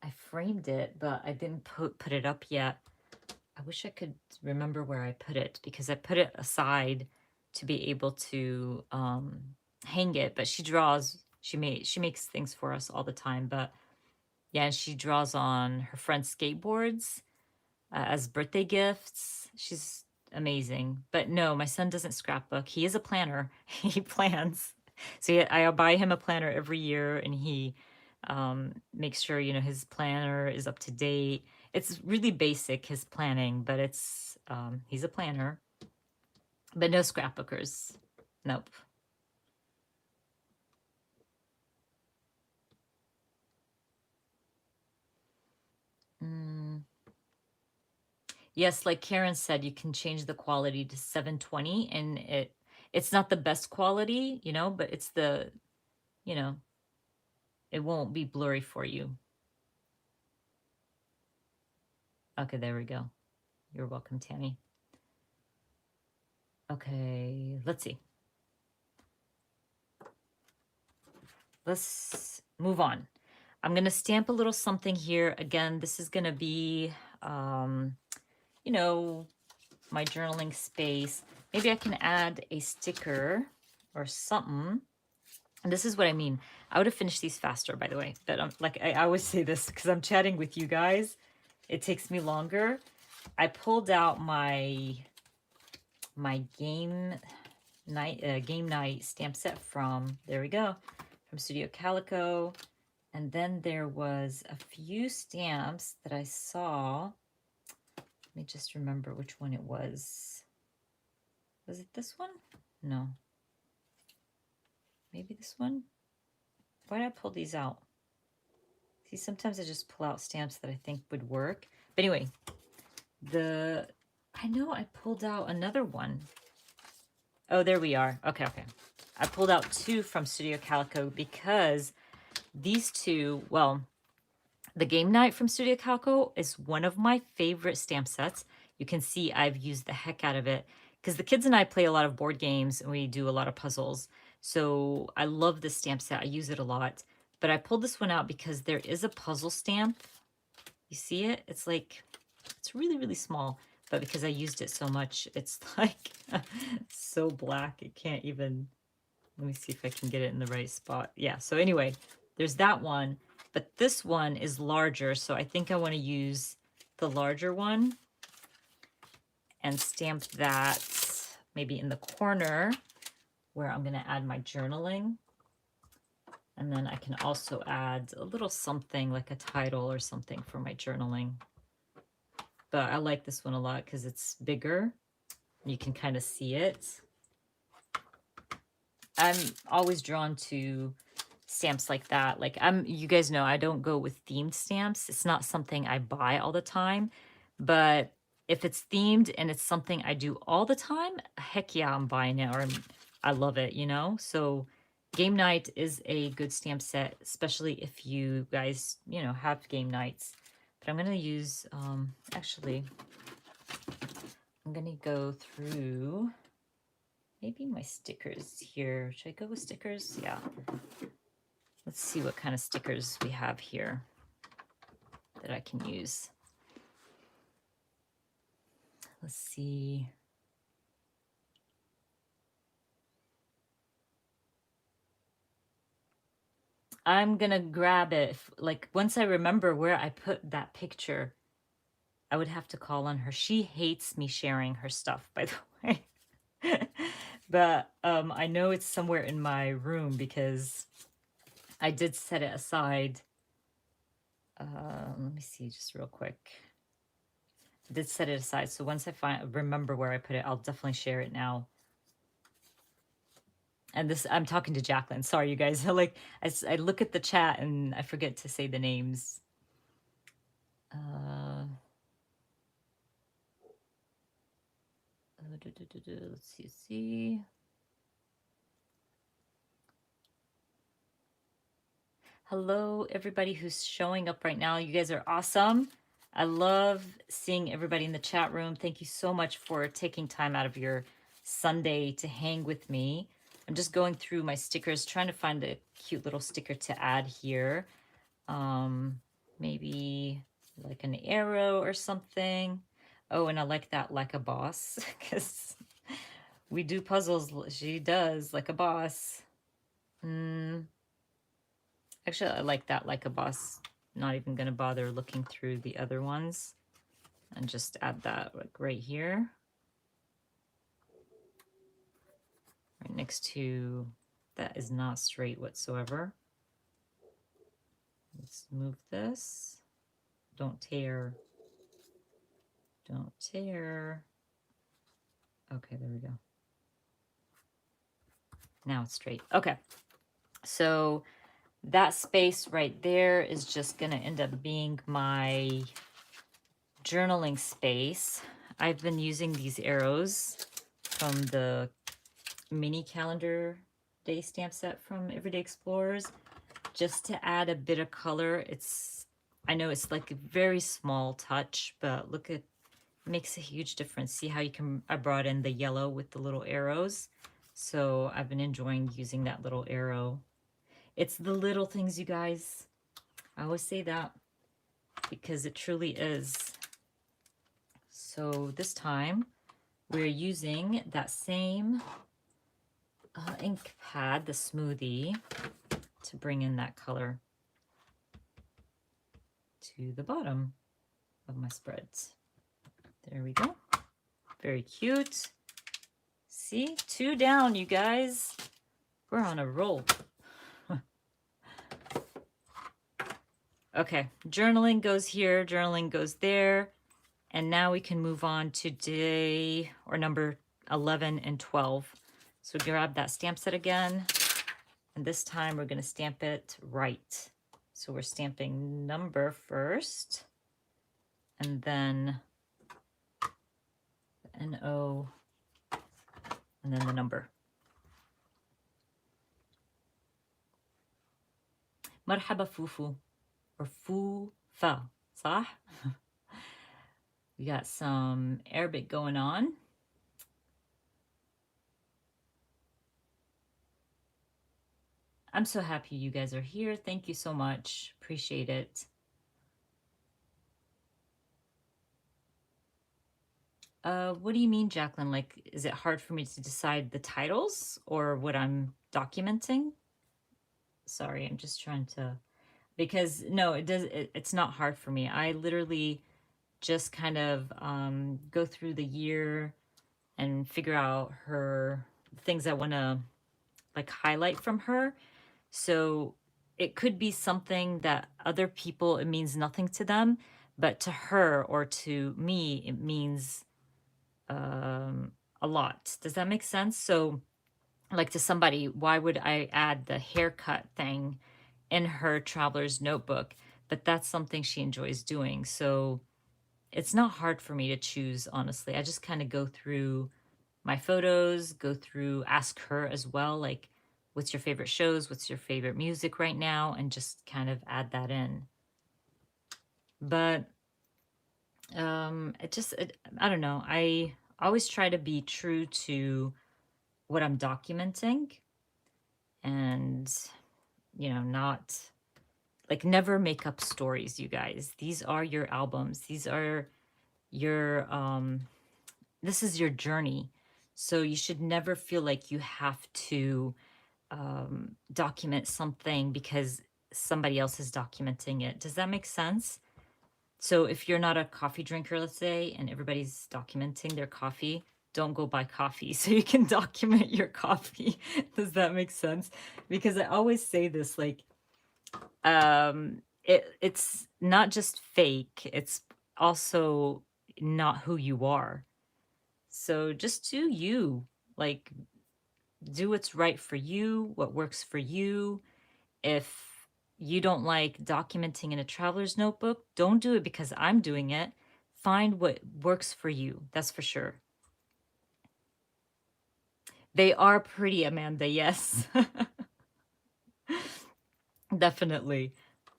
I framed it, but I didn't put it up yet. I wish I could remember where I put it because I put it aside to be able to hang it. But she draws She makes things for us all the time, but yeah, and she draws on her friends' skateboards as birthday gifts. She's amazing. But no, my son doesn't scrapbook. He is a planner. He plans. So yeah, I'll buy him a planner every year, and he makes sure, you know, his planner is up to date. It's really basic, his planning, but it's he's a planner. But no scrapbookers. Nope. Mm. Yes, like Karen said, you can change the quality to 720, and it's not the best quality, you know, but it's the, you know, it won't be blurry for you. Okay, there we go. You're welcome, Tammy. Okay, let's see. Let's move on. I'm going to stamp a little something here. Again, this is going to be, um, you know, my journaling space. Maybe I can add a sticker or something. And this is what I mean. I would have finished these faster, by the way. But like I always say this because I'm chatting with you guys. It takes me longer. I pulled out my game night stamp set from, there we go, from Studio Calico. And then there was a few stamps that I saw. Let me just remember which one it was. Was it this one? No. Maybe this one? Why did I pull these out? See, sometimes I just pull out stamps that I think would work. But anyway, I know I pulled out another one. Oh, there we are. Okay, okay. I pulled out two from Studio Calico because these two, well, the Game Night from Studio Calico is one of my favorite stamp sets. You can see I've used the heck out of it because the kids and I play a lot of board games and we do a lot of puzzles. So I love this stamp set. I use it a lot. But I pulled this one out because there is a puzzle stamp. You see it? It's like, it's really, really small. But because I used it so much, it's like so black. It can't even, let me see if I can get it in the right spot. Yeah, so anyway, there's that one. But this one is larger, so I think I want to use the larger one and stamp that maybe in the corner where I'm going to add my journaling. And then I can also add a little something like a title or something for my journaling. But I like this one a lot because it's bigger. You can kind of see it. I'm always drawn to stamps like that. Like you guys know, I don't go with themed stamps. It's not something I buy all the time, but if it's themed and it's something I do all the time, heck yeah, I'm buying it, or I love it, you know? So game night is a good stamp set, especially if you guys, you know, have game nights. But I'm going to use, actually, I'm going to go through maybe my stickers here. Should I go with stickers? Yeah. Let's see what kind of stickers we have here that I can use. Let's see. I'm gonna grab it. Like once I remember where I put that picture, I would have to call on her. She hates me sharing her stuff, by the way. But I know it's somewhere in my room because I did set it aside. Let me see just real quick. I did set it aside, so once I remember where I put it, I'll definitely share it now. And this, I'm talking to Jacqueline. Sorry, you guys. Like, I look at the chat and I forget to say the names. Let's see. Hello, everybody who's showing up right now. You guys are awesome. I love seeing everybody in the chat room. Thank you so much for taking time out of your Sunday to hang with me. I'm just going through my stickers, trying to find a cute little sticker to add here. Maybe like an arrow or something. Oh, and I like that like a boss because we do puzzles. She does like a boss. Actually, I like that like a boss. Not even going to bother looking through the other ones. And just add that like right here. Right next to, that is not straight whatsoever. Let's move this. Don't tear. Don't tear. Okay, there we go. Now it's straight. Okay. So that space right there is just going to end up being my journaling space. I've been using these arrows from the mini calendar day stamp set from Everyday Explorers just to add a bit of color. I know it's like a very small touch, but look at, makes a huge difference. See how I brought in the yellow with the little arrows. So I've been enjoying using that little arrow. It's the little things, you guys. I always say that because it truly is. So this time we're using that same ink pad, the smoothie, to bring in that color to the bottom of my spreads. There we go. Very cute. See, 2 down, you guys. We're on a roll. Okay, journaling goes here, journaling goes there. And now we can move on to day or number 11 and 12. So grab that stamp set again. And this time we're going to stamp it right. So we're stamping number first. And then the NO. And then the number. مرحبا فوفو. Or fufa. صح? We got some Arabic going on. I'm so happy you guys are here. Thank you so much. Appreciate it. What do you mean, Jacqueline? Like, is it hard for me to decide the titles or what I'm documenting? Sorry, I'm just trying to, because no, it's not hard for me. I literally just kind of go through the year and figure out her things I want to like highlight from her. So it could be something that other people, it means nothing to them, but to her or to me, it means a lot. Does that make sense? So like to somebody, why would I add the haircut thing in her traveler's notebook? But that's something she enjoys doing. So it's not hard for me to choose, honestly. I just kind of go through my photos, go through, ask her as well, like, what's your favorite shows? What's your favorite music right now? And just kind of add that in. But I don't know. I always try to be true to what I'm documenting and, you know, not like never make up stories, you guys. These are your albums. These are your, this is your journey. So you should never feel like you have to document something because somebody else is documenting it. Does that make sense? So if you're not a coffee drinker, let's say, and everybody's documenting their coffee, don't go buy coffee so you can document your coffee. Does that make sense? Because I always say this, like, it's not just fake, it's also not who you are. So just do you, like, do what's right for you, what works for you. If you don't like documenting in a traveler's notebook, don't do it because I'm doing it. Find what works for you. That's for sure. They are pretty, Amanda. Yes. Definitely.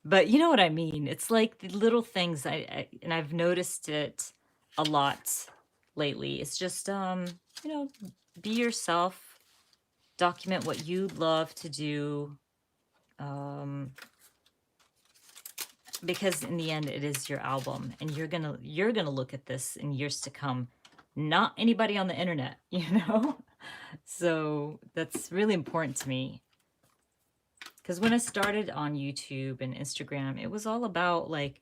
But you know what I mean? It's like the little things and I've noticed it a lot lately. It's just you know, be yourself, document what you love to do. Because in the end it is your album and you're gonna look at this in years to come, not anybody on the internet, you know. So that's really important to me. Because when I started on YouTube and Instagram, it was all about like,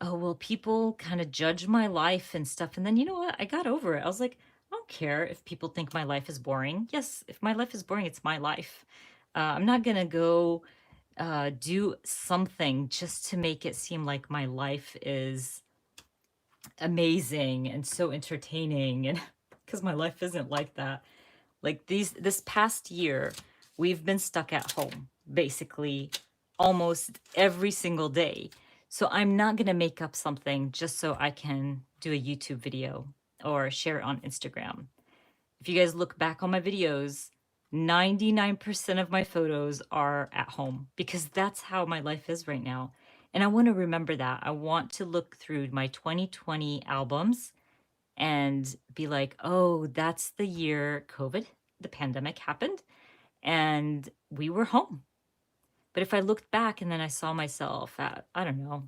oh, well, people kind of judge my life and stuff. And then you know what? I got over it. I was like, I don't care if people think my life is boring. Yes, if my life is boring, it's my life. I'm not going to go do something just to make it seem like my life is amazing and so entertaining. And because my life isn't like that. Like this past year, we've been stuck at home basically almost every single day. So I'm not going to make up something just so I can do a YouTube video or share it on Instagram. If you guys look back on my videos, 99% of my photos are at home because that's how my life is right now. And I want to remember that. I want to look through my 2020 albums and be like, oh, that's the year COVID, the pandemic happened, and we were home. But if I looked back and then I saw myself at, I don't know,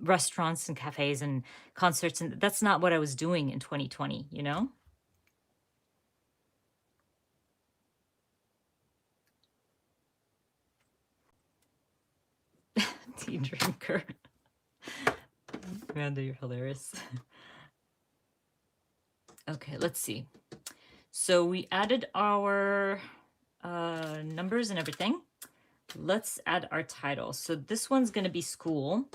restaurants and cafes and concerts, and that's not what I was doing in 2020, you know? Tea drinker. Amanda, you're hilarious. Okay, let's see. So we added our numbers and everything. Let's add our title. So this one's going to be school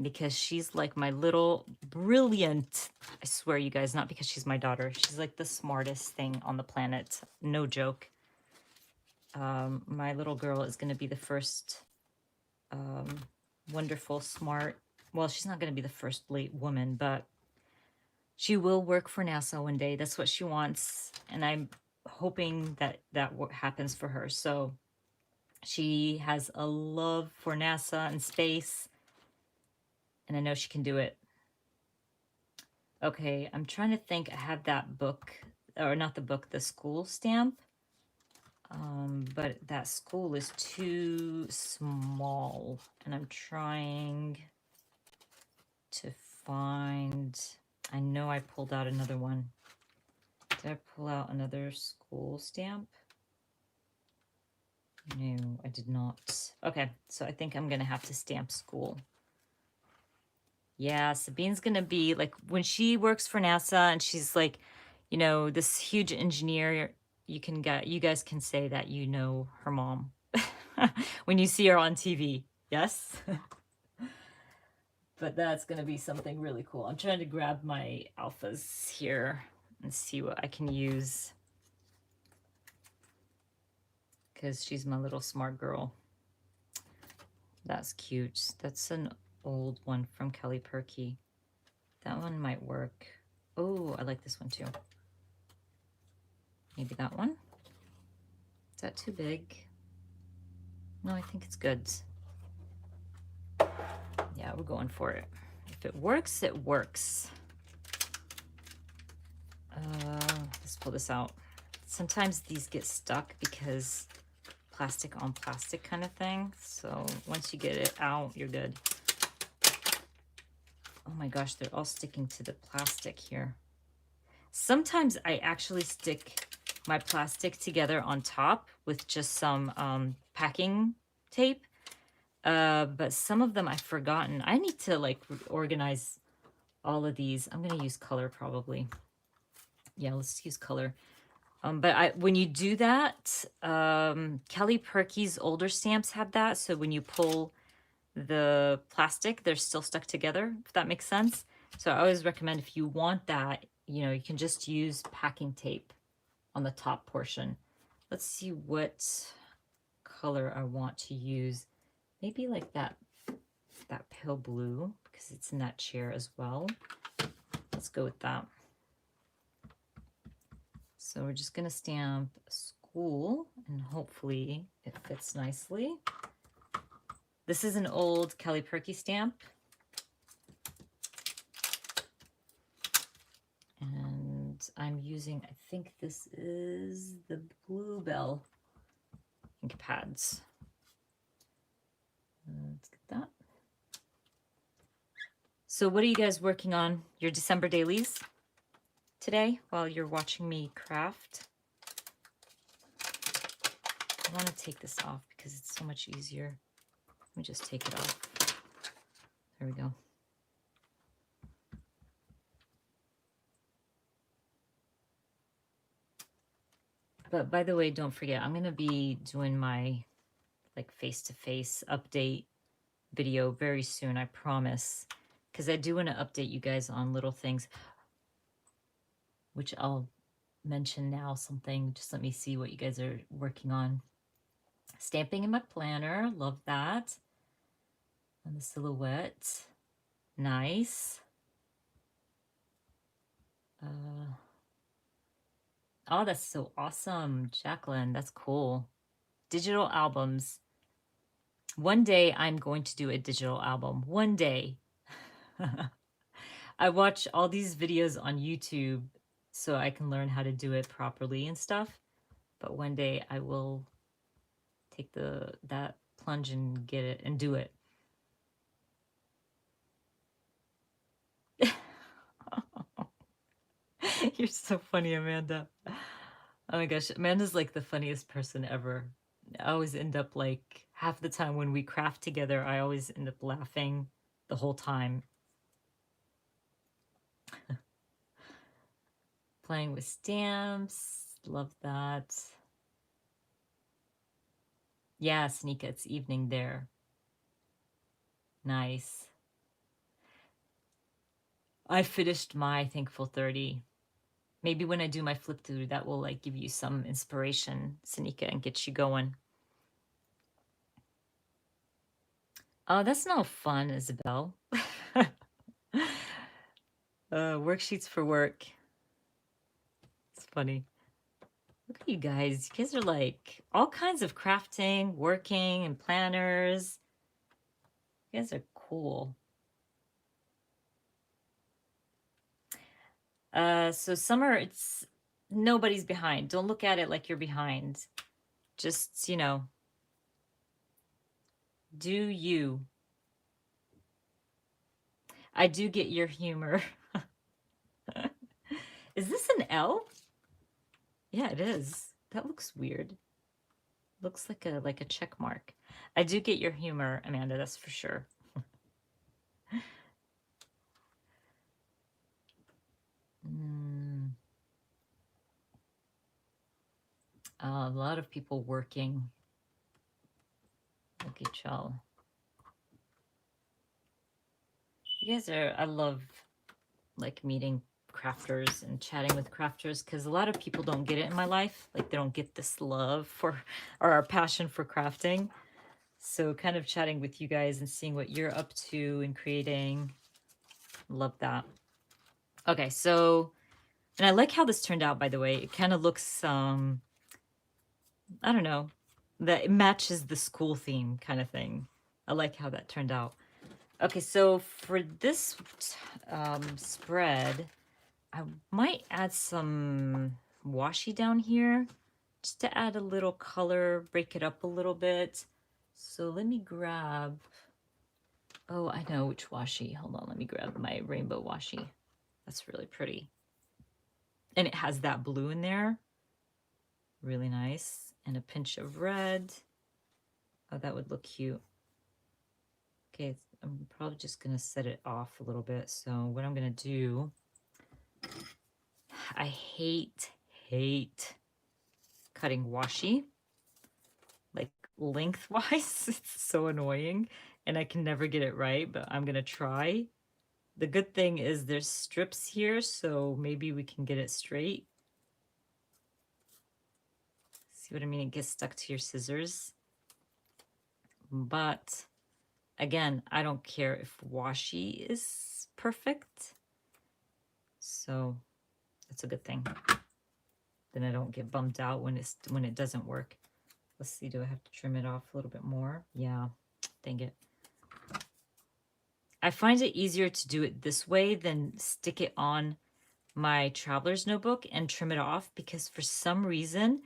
because she's like my little brilliant, I swear you guys, not because she's my daughter. She's like the smartest thing on the planet. No joke. My little girl is going to be the first wonderful, smart, well, she's not going to be the first late woman, but she will work for NASA one day. That's what she wants. And I'm hoping that that happens for her. So she has a love for NASA and space, and I know she can do it. Okay, I'm trying to think. I have that book, or not the book, the school stamp. But that school is too small, and I'm trying to find, I know I pulled out another one. Did I pull out another school stamp? No, I did not. Okay, so I think I'm gonna have to stamp school. Yeah, Sabine's gonna be like, when she works for NASA and she's like, you know, this huge engineer, you guys can say that you know her mom when you see her on TV. Yes. But that's gonna be something really cool. I'm trying to grab my alphas here and see what I can use, because she's my little smart girl. That's cute. That's an old one from Kelly Perky. That one might work. Oh, I like this one too. Maybe that one. Is that too big? No, I think it's good. Yeah, we're going for it. If it works, it works. Let's pull this out. Sometimes these get stuck because plastic on plastic kind of thing. So once you get it out, you're good. Oh my gosh, they're all sticking to the plastic here. Sometimes I actually stick my plastic together on top with just some packing tape. But some of them I've forgotten. I need to like organize all of these. I'm going to use color probably. Yeah, let's use color. But when you do that, Kelly Perky's older stamps have that. So when you pull the plastic, they're still stuck together, if that makes sense. So I always recommend, if you want that, you know, you can just use packing tape on the top portion. Let's see what color I want to use. Maybe like that pale blue, because it's in that chair as well. Let's go with that. So we're just going to stamp school, and hopefully it fits nicely. This is an old Kelly Perky stamp. And I'm using, I think this is the Bluebell ink pads. Let's get that. So what are you guys working on? Your December dailies today while you're watching me craft? I want to take this off because it's so much easier. Let me just take it off. There we go. But by the way, don't forget, I'm going to be doing my like face-to-face update video very soon, I promise. Because I do want to update you guys on little things, which I'll mention now something. Just let me see what you guys are working on. Stamping in my planner. Love that. And the silhouette. Nice. Oh, that's so awesome, Jacqueline. That's cool. Digital albums. One day I'm going to do a digital album. One day. I watch all these videos on YouTube so I can learn how to do it properly and stuff. But one day I will take that plunge and get it and do it. You're so funny, Amanda. Oh my gosh, Amanda's like the funniest person ever. I always end up like half the time when we craft together, I always end up laughing the whole time. Playing with stamps, love that. Yeah, Sneaka, it's evening there. Nice. I finished my Thankful 30. Maybe when I do my flip through, that will like give you some inspiration, Sanika, and get you going. Oh, that's no fun, Isabel. Worksheets for work. It's funny. Look at you guys. You guys are like all kinds of crafting, working, and planners. You guys are cool. So summer, it's nobody's behind. Don't look at it like you're behind. Just, you know, do you. I do get your humor. Is this an L? Yeah, it is. That looks weird. Looks like a check mark. I do get your humor, Amanda, that's for sure. A lot of people working. Look at y'all. You guys are, I love like meeting crafters and chatting with crafters because a lot of people don't get it in my life. Like they don't get this love for or our passion for crafting. So kind of chatting with you guys and seeing what you're up to and creating. Love that. Okay, so, and I like how this turned out, by the way. It kind of looks, I don't know, that it matches the school theme kind of thing. I like how that turned out. Okay, so for this spread, I might add some washi down here just to add a little color, break it up a little bit. So let me grab, oh, I know which washi. Hold on, let me grab my rainbow washi. That's really pretty. And it has that blue in there. Really nice. And a pinch of red. Oh, that would look cute. Okay, I'm probably just going to set it off a little bit. So what I'm going to do, I hate cutting washi, like lengthwise. It's so annoying and I can never get it right, but I'm going to try. The good thing is there's strips here, so maybe we can get it straight. See what I mean? It gets stuck to your scissors. But again, I don't care if washi is perfect. So that's a good thing. Then I don't get bummed out when it doesn't work. Let's see, do I have to trim it off a little bit more? Yeah, dang it. I find it easier to do it this way than stick it on my traveler's notebook and trim it off because for some reason,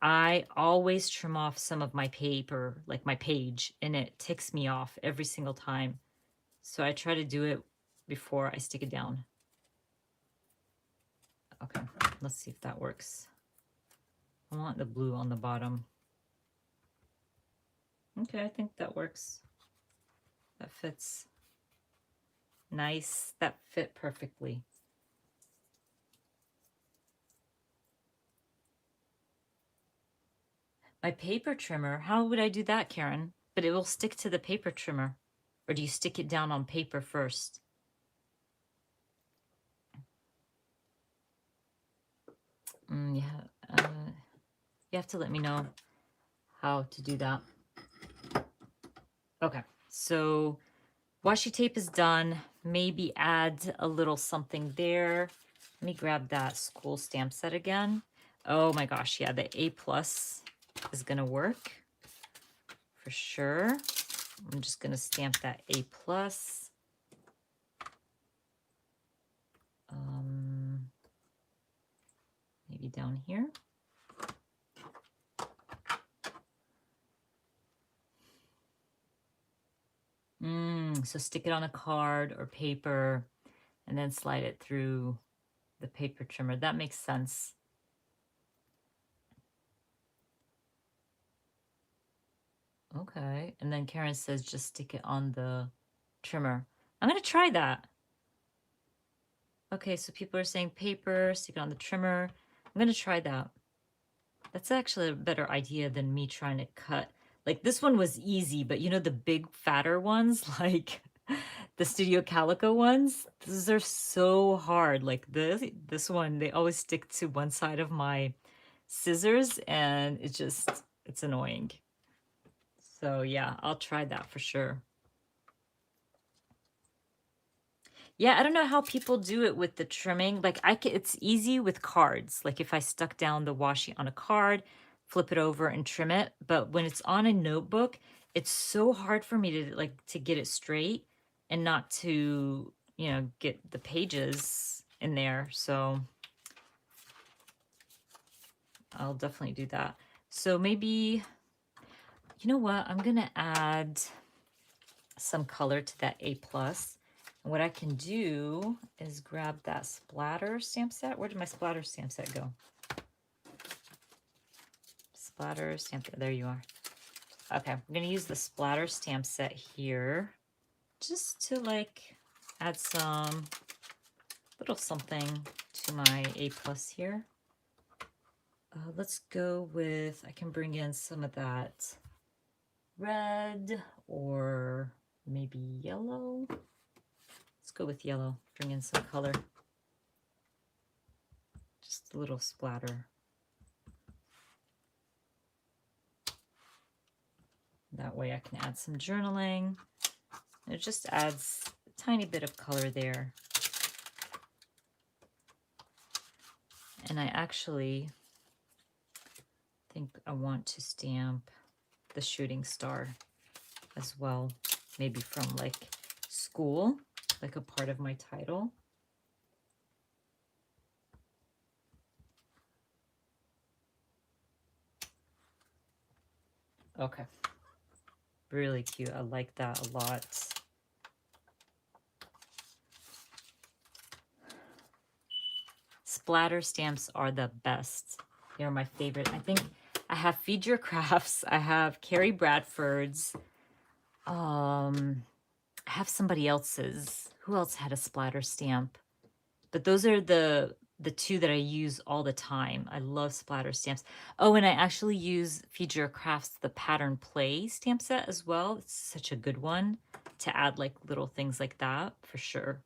I always trim off some of my paper, like my page, and it ticks me off every single time. So I try to do it before I stick it down. Okay, let's see if that works. I want the blue on the bottom. Okay, I think that works. That fits. Nice. That fit perfectly. My paper trimmer, how would I do that, Karen? But it will stick to the paper trimmer. Or do you stick it down on paper first? Yeah, you have to let me know how to do that. Okay, so washi tape is done. Maybe add a little something there. Let me grab that school stamp set again. Oh my gosh, yeah, the A plus is gonna work for sure. I'm just gonna stamp that A plus. Maybe down here. So stick it on a card or paper and then slide it through the paper trimmer. That makes sense. Okay, and then Karen says just stick it on the trimmer. I'm gonna try that. Okay, so people are saying paper, stick it on the trimmer. I'm gonna try that. That's actually a better idea than me trying to cut. Like this one was easy, but you know the big fatter ones, like the Studio Calico ones, those are so hard. Like this one, they always stick to one side of my scissors and it's annoying. So yeah, I'll try that for sure. Yeah, I don't know how people do it with the trimming. Like it's easy with cards. Like if I stuck down the washi on a card, flip it over and trim it. But when it's on a notebook, it's so hard for me to get it straight and not to, get the pages in there. So I'll definitely do that. So maybe, you know what? I'm gonna add some color to that A plus. And what I can do is grab that splatter stamp set. Where did my splatter stamp set go? Splatter stamp, there you are. Okay, I'm gonna use the splatter stamp set here just to like add some little something to my A plus here. Let's go with, I can bring in some of that red or maybe yellow. Let's go with yellow, bring in some color. Just a little splatter. That way I can add some journaling. It just adds a tiny bit of color there. And I actually think I want to stamp the shooting star as well. Maybe from like school, like a part of my title. Okay. Really cute. I like that a lot. Splatter stamps are the best. They're my favorite. I think I have Feed Your Crafts. I have Carrie Bradford's. I have somebody else's. Who else had a splatter stamp? But those are the two that I use all the time. I love splatter stamps. Oh, and I actually use Feed Your Crafts, the pattern play stamp set as well. It's such a good one to add like little things like that for sure.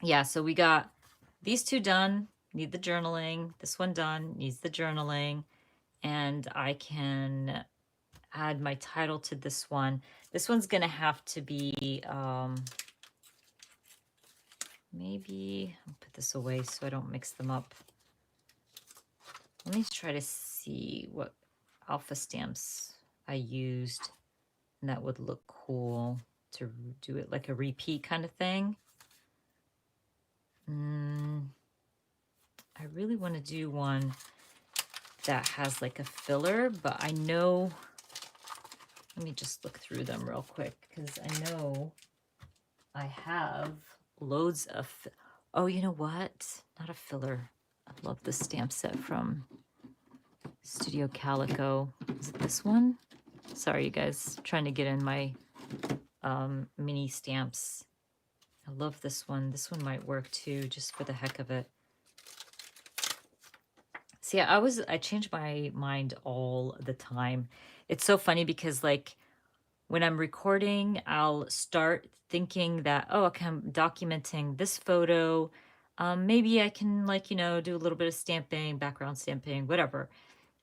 Yeah, so we got these two done, need the journaling. This one done, needs the journaling. And I can add my title to this one. This one's gonna have to be, maybe, I'll put this away so I don't mix them up. Let me try to see what alpha stamps I used and that would look cool to do it like a repeat kind of thing. I really want to do one that has like a filler, but I know, let me just look through them real quick because I know I have loads of, oh, you know what? Not a filler. I love this stamp set from Studio Calico. Is it this one? Sorry, you guys, trying to get in my mini stamps. I love this one. This one might work too, just for the heck of it. See, I change my mind all the time. It's so funny because like when I'm recording, I'll start thinking that, oh, okay, I'm documenting this photo. Maybe I can like, do a little bit of stamping, background stamping, whatever.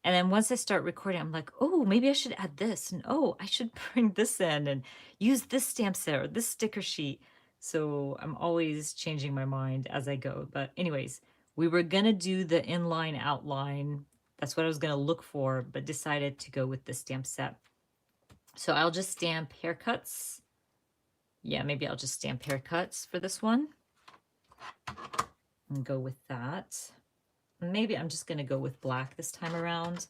And then once I start recording, I'm like, oh, maybe I should add this. And oh, I should bring this in and use this stamp set or this sticker sheet. So I'm always changing my mind as I go. But anyways, we were going to do the inline outline. That's what I was going to look for, but decided to go with the stamp set. So I'll just stamp haircuts. Yeah, maybe I'll just stamp haircuts for this one and go with that. Maybe I'm just going to go with black this time around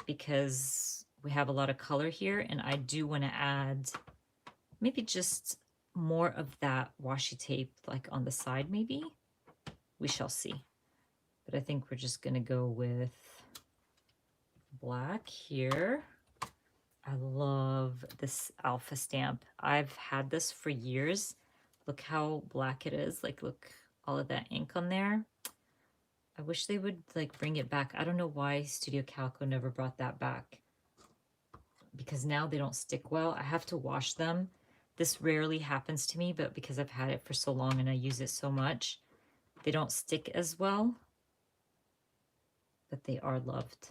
because we have a lot of color here and I do want to add maybe just more of that washi tape like on the side maybe. We shall see. But I think we're just going to go with black here. I love this alpha stamp. I've had this for years. Look how black it is. Like, look, all of that ink on there. I wish they would like bring it back. I don't know why Studio Calico never brought that back because now they don't stick well. I have to wash them. This rarely happens to me, but because I've had it for so long and I use it so much, they don't stick as well, but they are loved.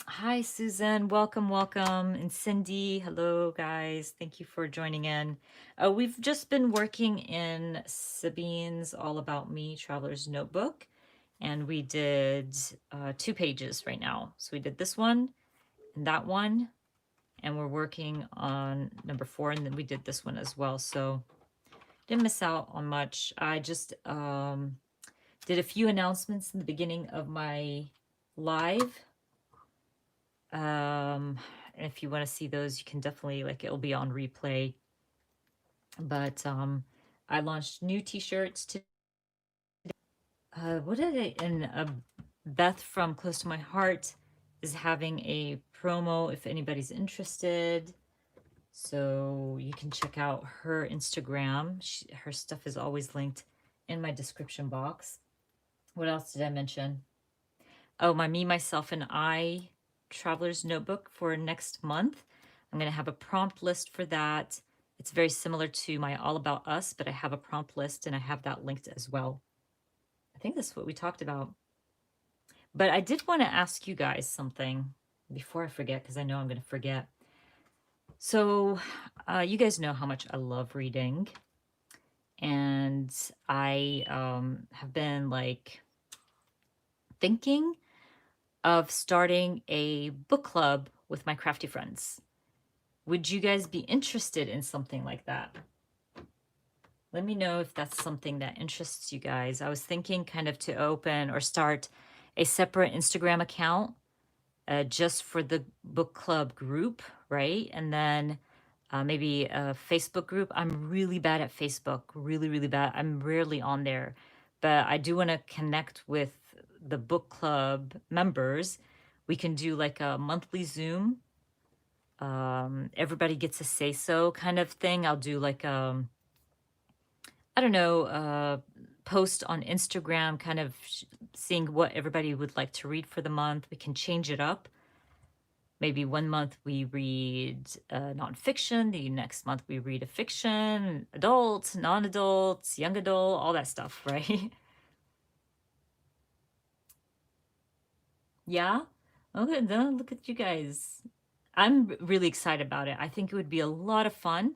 Hi, Susan. Welcome, welcome. And Cindy, hello, guys. Thank you for joining in. We've just been working in Sabine's All About Me Traveler's Notebook, and we did 2 pages right now. So we did this one and that one, and we're working on number 4, and then we did this one as well. So didn't miss out on much. I just did a few announcements in the beginning of my live. And if you want to see those, you can definitely, like, it'll be on replay. But I launched new t-shirts today. What did I, and Beth from Close to My Heart is having a promo if anybody's interested. So you can check out her Instagram. Her stuff is always linked in my description box. What else did I mention? Oh, my Me, Myself, and I Traveler's Notebook for next month. I'm going to have a prompt list for that. It's very similar to my All About Us, but I have a prompt list and I have that linked as well. I think that's what we talked about. But I did want to ask you guys something before I forget, because I know I'm going to forget. So you guys know how much I love reading. And I have been like thinking of starting a book club with my crafty friends. Would you guys be interested in something like that? Let me know if that's something that interests you guys. I was thinking kind of to open or start a separate Instagram account just for the book club group, right? And then maybe a Facebook group. I'm really bad at Facebook, really, really bad. I'm rarely on there, but I do want to connect with the book club members. We can do like a monthly Zoom. Everybody gets a say so kind of thing. I'll do like I don't know, post on Instagram, kind of seeing what everybody would like to read for the month. We can change it up. Maybe one month we read nonfiction, the next month we read a fiction, adults, non-adults, young adult, all that stuff, right? Yeah? Okay, then look at you guys. I'm really excited about it. I think it would be a lot of fun.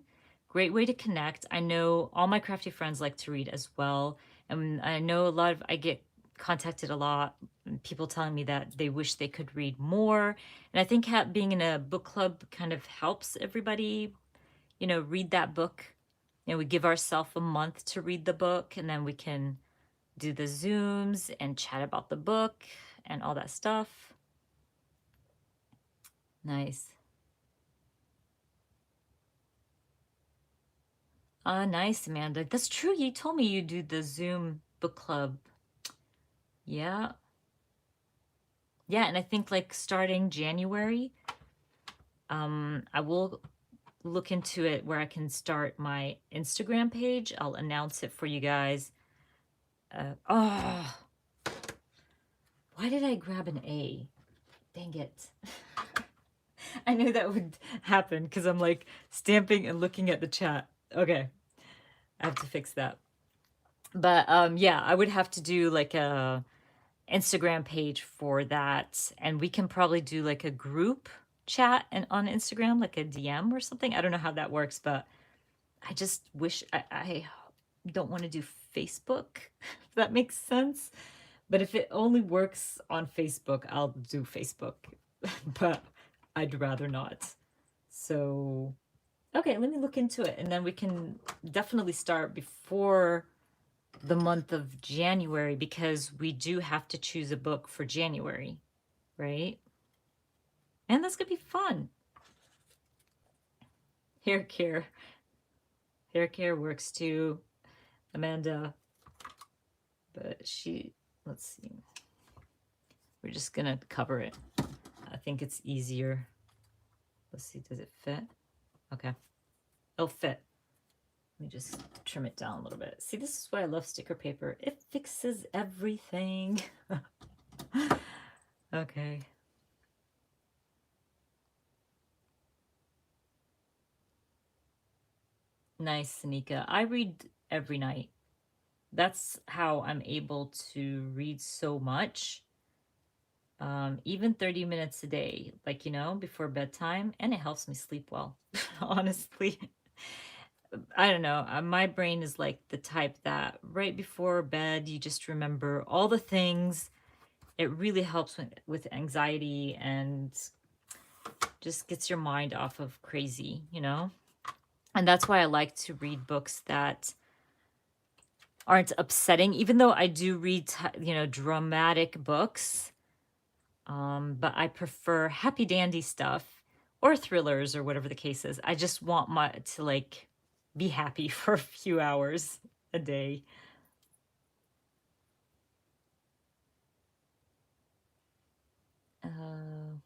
Great way to connect. I know all my crafty friends like to read as well. And I know I get contacted a lot, people telling me that they wish they could read more. And I think being in a book club kind of helps everybody, read that book. We give ourselves a month to read the book, and then we can do the Zooms and chat about the book and all that stuff. Nice. Nice, Amanda. That's true. You told me you do the Zoom book club. Yeah. Yeah, and I think like starting January, I will look into it where I can start my Instagram page. I'll announce it for you guys. Oh, why did I grab an A? Dang it. I knew that would happen because I'm like stamping and looking at the chat. Okay, I have to fix that. But yeah, I would have to do like a Instagram page for that, and we can probably do like a group chat and on Instagram, like a DM or something. I don't know how that works, but I just wish I don't want to do Facebook, if that makes sense. But if it only works on Facebook, I'll do Facebook. But I'd rather not. So, okay, let me look into it, and then we can definitely start before the month of January because we do have to choose a book for January, right? And that's gonna be fun. Hair care. Hair care works too, Amanda. But let's see. We're just gonna cover it. I think it's easier. Let's see, does it fit? Okay. It'll fit. Let me just trim it down a little bit. See, this is why I love sticker paper. It fixes everything. Okay. Nice, Sanika. I read every night. That's how I'm able to read so much. Even 30 minutes a day, like, before bedtime, and it helps me sleep well, honestly. I don't know. My brain is like the type that right before bed, you just remember all the things. It really helps with anxiety and just gets your mind off of crazy. And that's why I like to read books that aren't upsetting, even though I do read, dramatic books. But I prefer happy dandy stuff or thrillers or whatever the case is. I just want to like be happy for a few hours a day. Uh,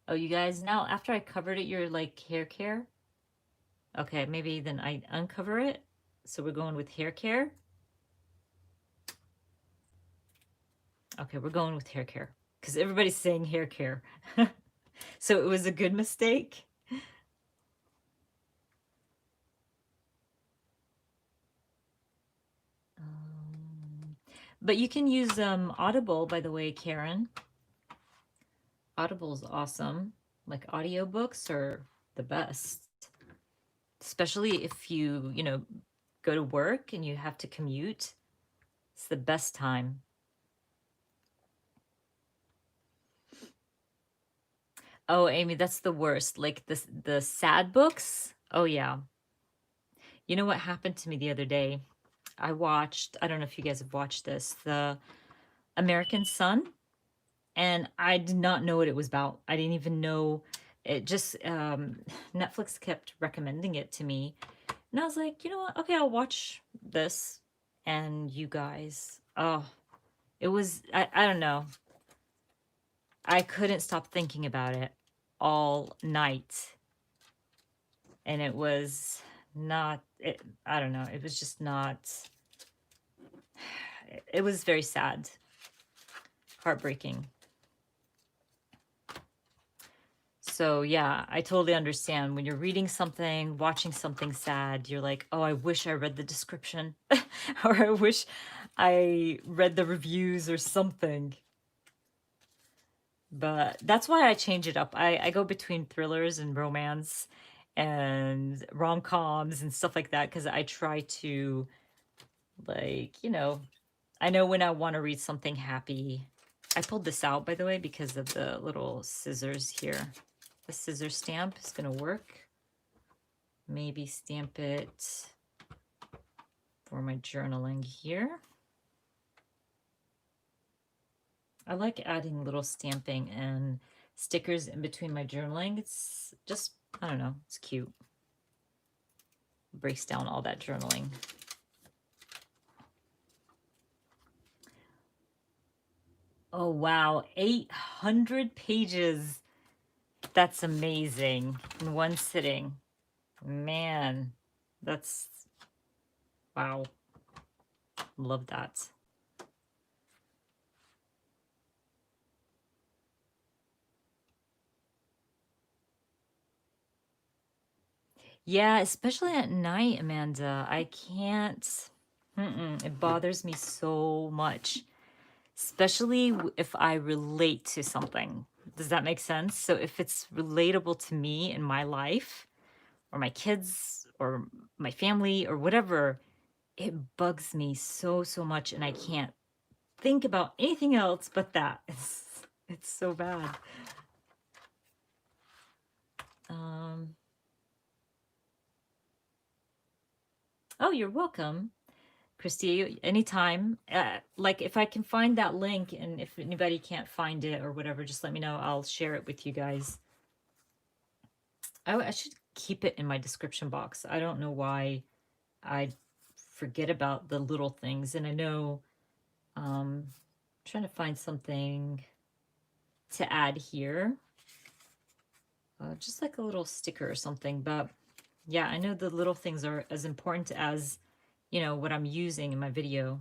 oh, you guys, now after I covered it, you're like hair care. Okay, maybe then I uncover it. So we're going with hair care. Okay, we're going with hair care because everybody's saying hair care. So it was a good mistake. But you can use Audible, by the way, Karen. Audible's awesome. Like audiobooks are the best. Especially if you go to work and you have to commute. It's the best time. Oh, Amy, that's the worst. Like the sad books. Oh yeah. You know what happened to me the other day? I don't know if you guys have watched this, the American Son, and I did not know what it was about. I didn't even know it. Just Netflix kept recommending it to me, and I was like, you know what? Okay, I'll watch this. And you guys, oh, it was, I don't know. I couldn't stop thinking about it all night. And it was not, I don't know. It was just not, it was very sad, heartbreaking. So yeah, I totally understand when you're reading something, watching something sad, you're like, oh, I wish I read the description or I wish I read the reviews or something. But that's why I change it up. I go between thrillers and romance and rom-coms and stuff like that because I try to, like, I know when I want to read something happy. I pulled this out, by the way, because of the little scissors here. The scissor stamp is going to work. Maybe stamp it for my journaling here. I like adding little stamping and stickers in between my journaling. It's just, I don't know, it's cute. Breaks down all that journaling. Oh, wow. 800 pages. That's amazing. In one sitting. Man, that's wow. Love that. Yeah, especially at night, Amanda. I can't. It bothers me so much, especially if I relate to something. Does that make sense? So if it's relatable to me in my life, or my kids, or my family, or whatever, it bugs me so, so much, and I can't think about anything else but that. It's so bad. Um, oh, you're welcome. Christy, anytime. Like if I can find that link and if anybody can't find it or whatever, just let me know. I'll share it with you guys. I should keep it in my description box. I don't know why I forget about the little things. And I know I'm trying to find something to add here. Just like a little sticker or something. But yeah, I know the little things are as important as, what I'm using in my video.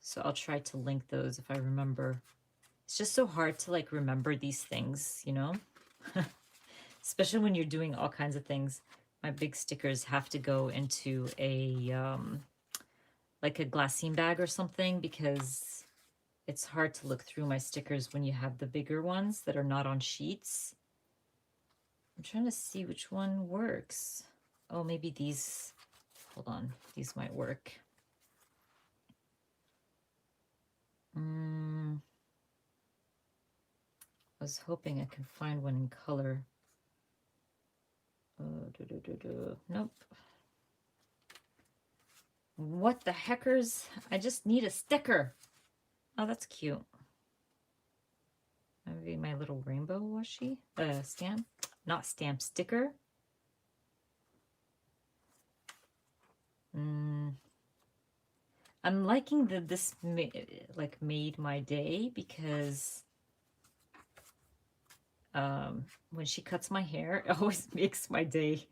So I'll try to link those if I remember. It's just so hard to like remember these things, especially when you're doing all kinds of things. My big stickers have to go into a like a glassine bag or something because it's hard to look through my stickers when you have the bigger ones that are not on sheets. I'm trying to see which one works. Oh, maybe these. Hold on, these might work. I was hoping I could find one in color. Nope. What the heckers? I just need a sticker. Oh, that's cute. Maybe my little rainbow washi stamp. Not stamp, sticker. I'm liking that this like made my day because when she cuts my hair, it always makes my day.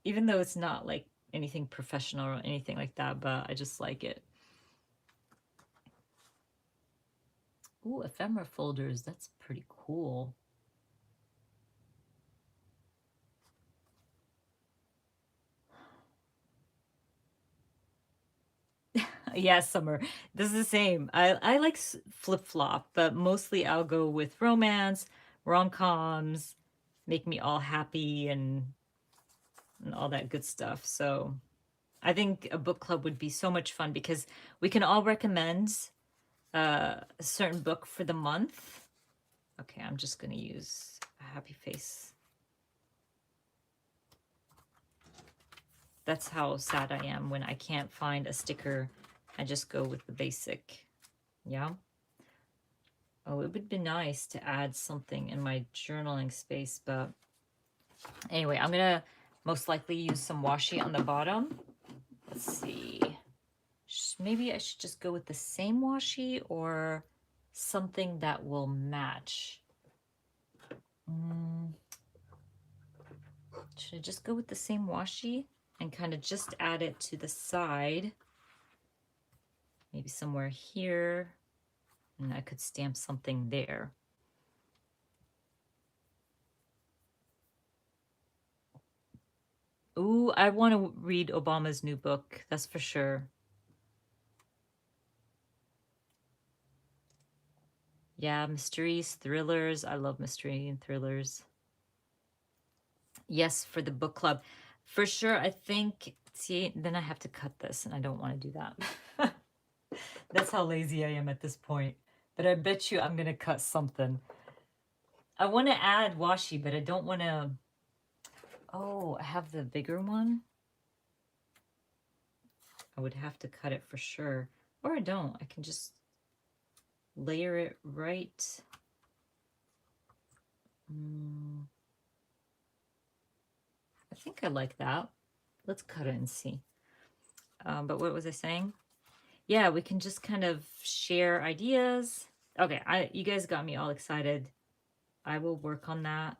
Even though it's not like anything professional or anything like that, but I just like it. Ooh, ephemera folders. That's pretty cool. Yeah, Summer. This is the same. I like flip-flop, but mostly I'll go with romance, rom-coms, make me all happy and all that good stuff. So I think a book club would be so much fun because we can all recommend a certain book for the month. Okay, I'm just gonna use a happy face. That's how sad I am when I can't find a sticker. I just go with the basic. Yeah. Oh, it would be nice to add something in my journaling space, but anyway, I'm gonna most likely use some washi on the bottom. Let's see. Maybe I should just go with the same washi or something that will match. Should I just go with the same washi and kind of just add it to the side? Maybe somewhere here. And I could stamp something there. Ooh, I want to read Obama's new book. That's for sure. Yeah, mysteries, thrillers. I love mystery and thrillers. Yes, for the book club. For sure, I think, see, then I have to cut this, and I don't want to do that. That's how lazy I am at this point. But I bet you I'm going to cut something. I want to add washi, but I don't want to... Oh, I have the bigger one. I would have to cut it for sure. Or I don't. I can just layer it right. I think I like that. Let's cut it and see. But what was I saying? yeah, we can just kind of share ideas. Okay, you guys got me all excited. I will work on that,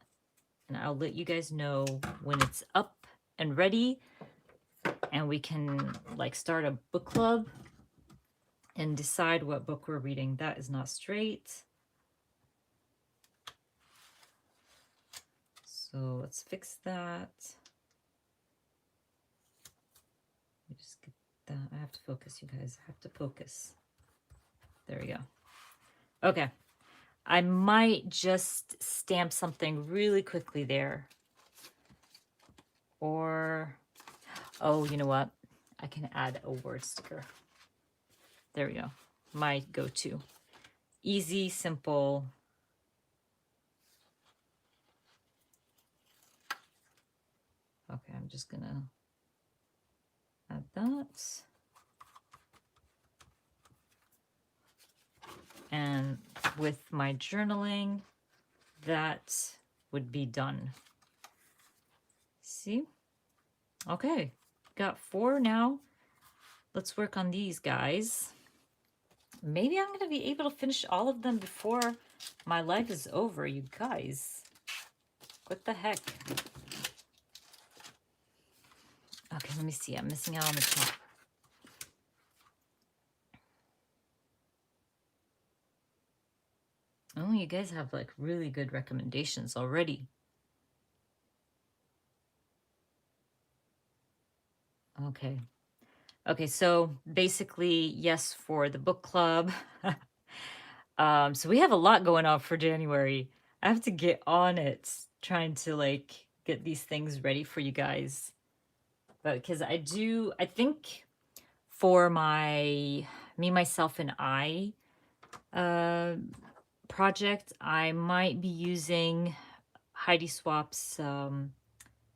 and I'll let you guys know when it's up and ready, and we can like start a book club and decide what book we're reading. That is not straight. So let's fix that. Let me just get that. I have to focus, you guys. I have to focus. There we go. Okay. I might just stamp something really quickly there. Or, oh, you know what? I can add a word sticker. There we go. My go-to. Easy, simple. Okay, I'm just gonna add that. And with my journaling, that would be done. See? Okay, got 4 now. Let's work on these guys. Maybe I'm gonna be able to finish all of them before my life is over, you guys. What the heck? Okay, let me see. I'm missing out on the top. Oh, you guys have like really good recommendations already. Okay. Okay, so basically, yes, for the book club. So we have a lot going on for January. I have to get on it, trying to like get these things ready for you guys. But because I think for my Me, Myself, and I uh, project, I might be using Heidi Swap's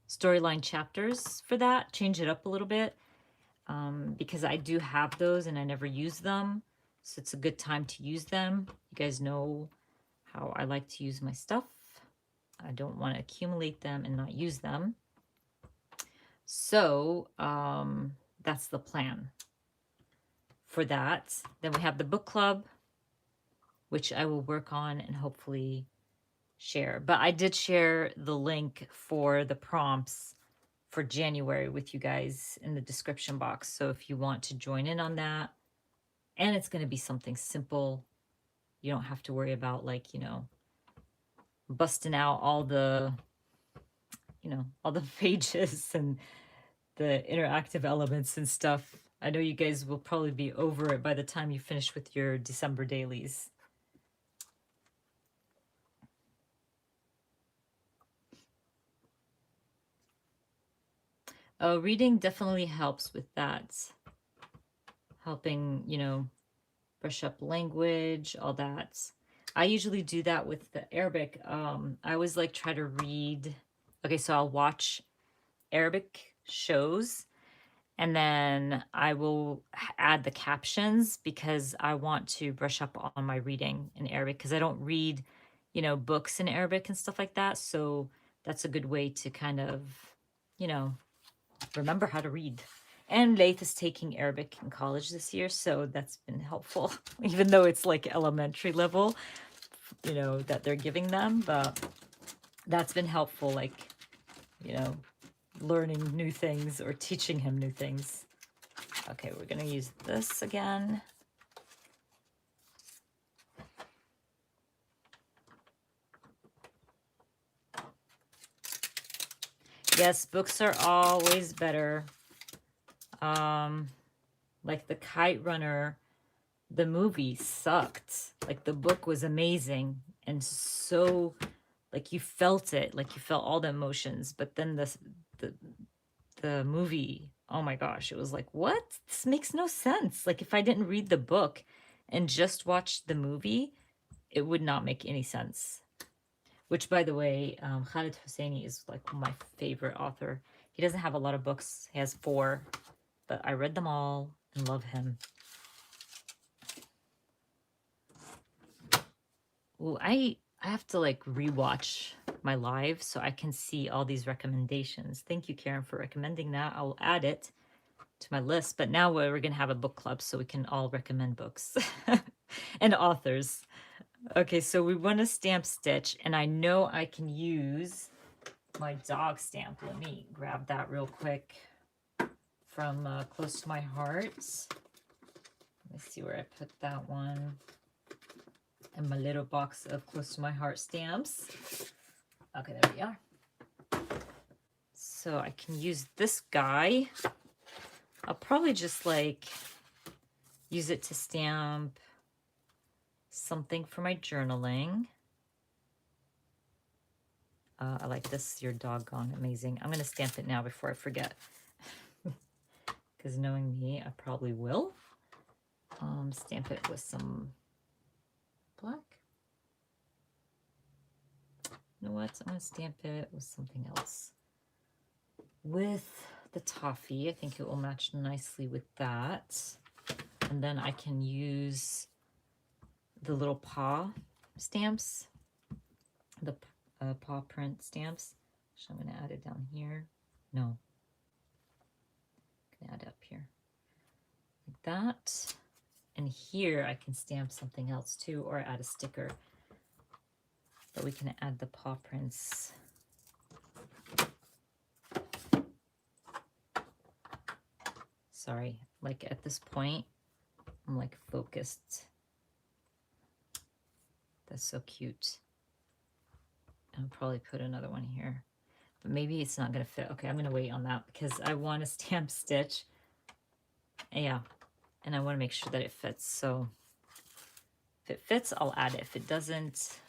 storyline chapters for that, change it up a little bit, because I do have those and I never use them. So it's a good time to use them. You guys know how I like to use my stuff. I don't want to accumulate them and not use them. So that's the plan for that. Then we have the book club, which I will work on and hopefully share. But I did share the link for the prompts for January with you guys in the description box. So if you want to join in on that, and it's going to be something simple, you don't have to worry about like, busting out all the, all the pages and the interactive elements and stuff. I know you guys will probably be over it by the time you finish with your December dailies. Reading definitely helps with that. Helping, brush up language, all that. I usually do that with the Arabic. I always like try to read. Okay, so I'll watch Arabic shows and then I will add the captions because I want to brush up on my reading in Arabic because I don't read, books in Arabic and stuff like that. So that's a good way to kind of, remember how to read. And Laith is taking Arabic in college this year, so that's been helpful, even though it's like elementary level, that they're giving them. But that's been helpful, like, learning new things or teaching him new things. Okay, we're going to use this again. Yes, books are always better. Like the Kite Runner, the movie sucked. Like the book was amazing and so like you felt it, like you felt all the emotions. But then the movie, oh my gosh, it was like, what? This makes no sense. Like if I didn't read the book and just watched the movie, it would not make any sense. Which, by the way, Khalid Hosseini is like my favorite author. He doesn't have a lot of books. He has 4, but I read them all and love him. Well, I have to like rewatch my live so I can see all these recommendations. Thank you, Karen, for recommending that. I'll add it to my list. But now we're going to have a book club so we can all recommend books and authors. Okay, so we want to stamp stitch, and I know I can use my dog stamp. Let me grab that real quick from Close to My Heart. Let me see where I put that one in my little box of Close to My Heart stamps. Okay, there we are. So I can use this guy. I'll probably just like use it to stamp something for my journaling. I like this. You're doggone amazing. I'm going to stamp it now before I forget. Because knowing me, I probably will. Stamp it with some black. You know what? I'm going to stamp it with something else. With the toffee, I think it will match nicely with that. And then I can use the little paw stamps, the paw print stamps. So I'm going to add it down here. No. I'm going to add it up here. Like that. And here I can stamp something else too, or add a sticker. But we can add the paw prints. Sorry, like at this point, I'm like focused. That's so cute. I'll probably put another one here, but maybe it's not gonna fit. Okay, I'm gonna wait on that because I want to stamp stitch. Yeah, and I want to make sure that it fits. So if it fits, I'll add it. If it doesn't,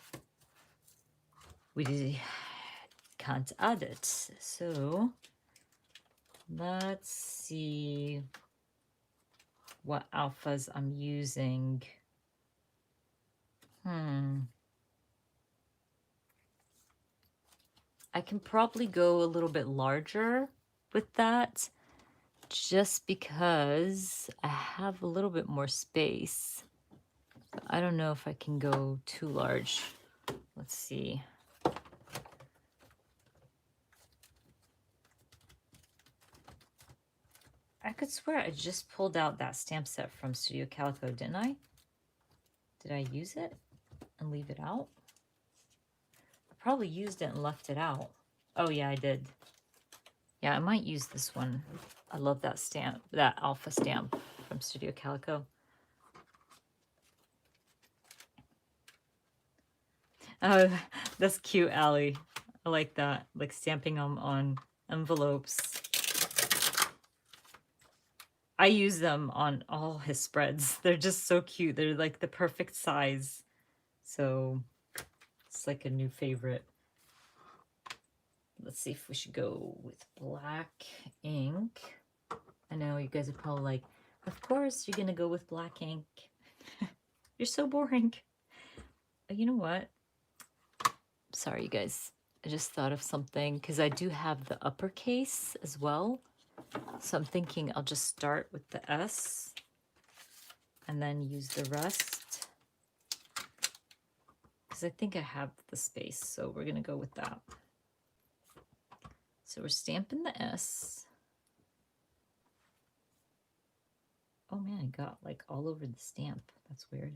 we can't add it. So let's see what alphas I'm using. I can probably go a little bit larger with that just because I have a little bit more space. But I don't know if I can go too large. Let's see. I could swear I just pulled out that stamp set from Studio Calico, didn't I? Did I use it and leave it out? I probably used it and left it out. Oh yeah, I did. Yeah, I might use this one. I love that stamp, that alpha stamp from Studio Calico. Oh, that's cute, Allie. I like that, like stamping them on envelopes. I use them on all his spreads. They're just so cute. They're like the perfect size. So it's like a new favorite. Let's see if we should go with black ink. I know you guys are probably like, of course you're gonna go with black ink. You're so boring. You know what? Sorry, you guys. I just thought of something because I do have the uppercase as well. So I'm thinking I'll just start with the S and then use the rest because I think I have the space. So we're going to go with that. So we're stamping the S. Oh man, it got like all over the stamp. That's weird.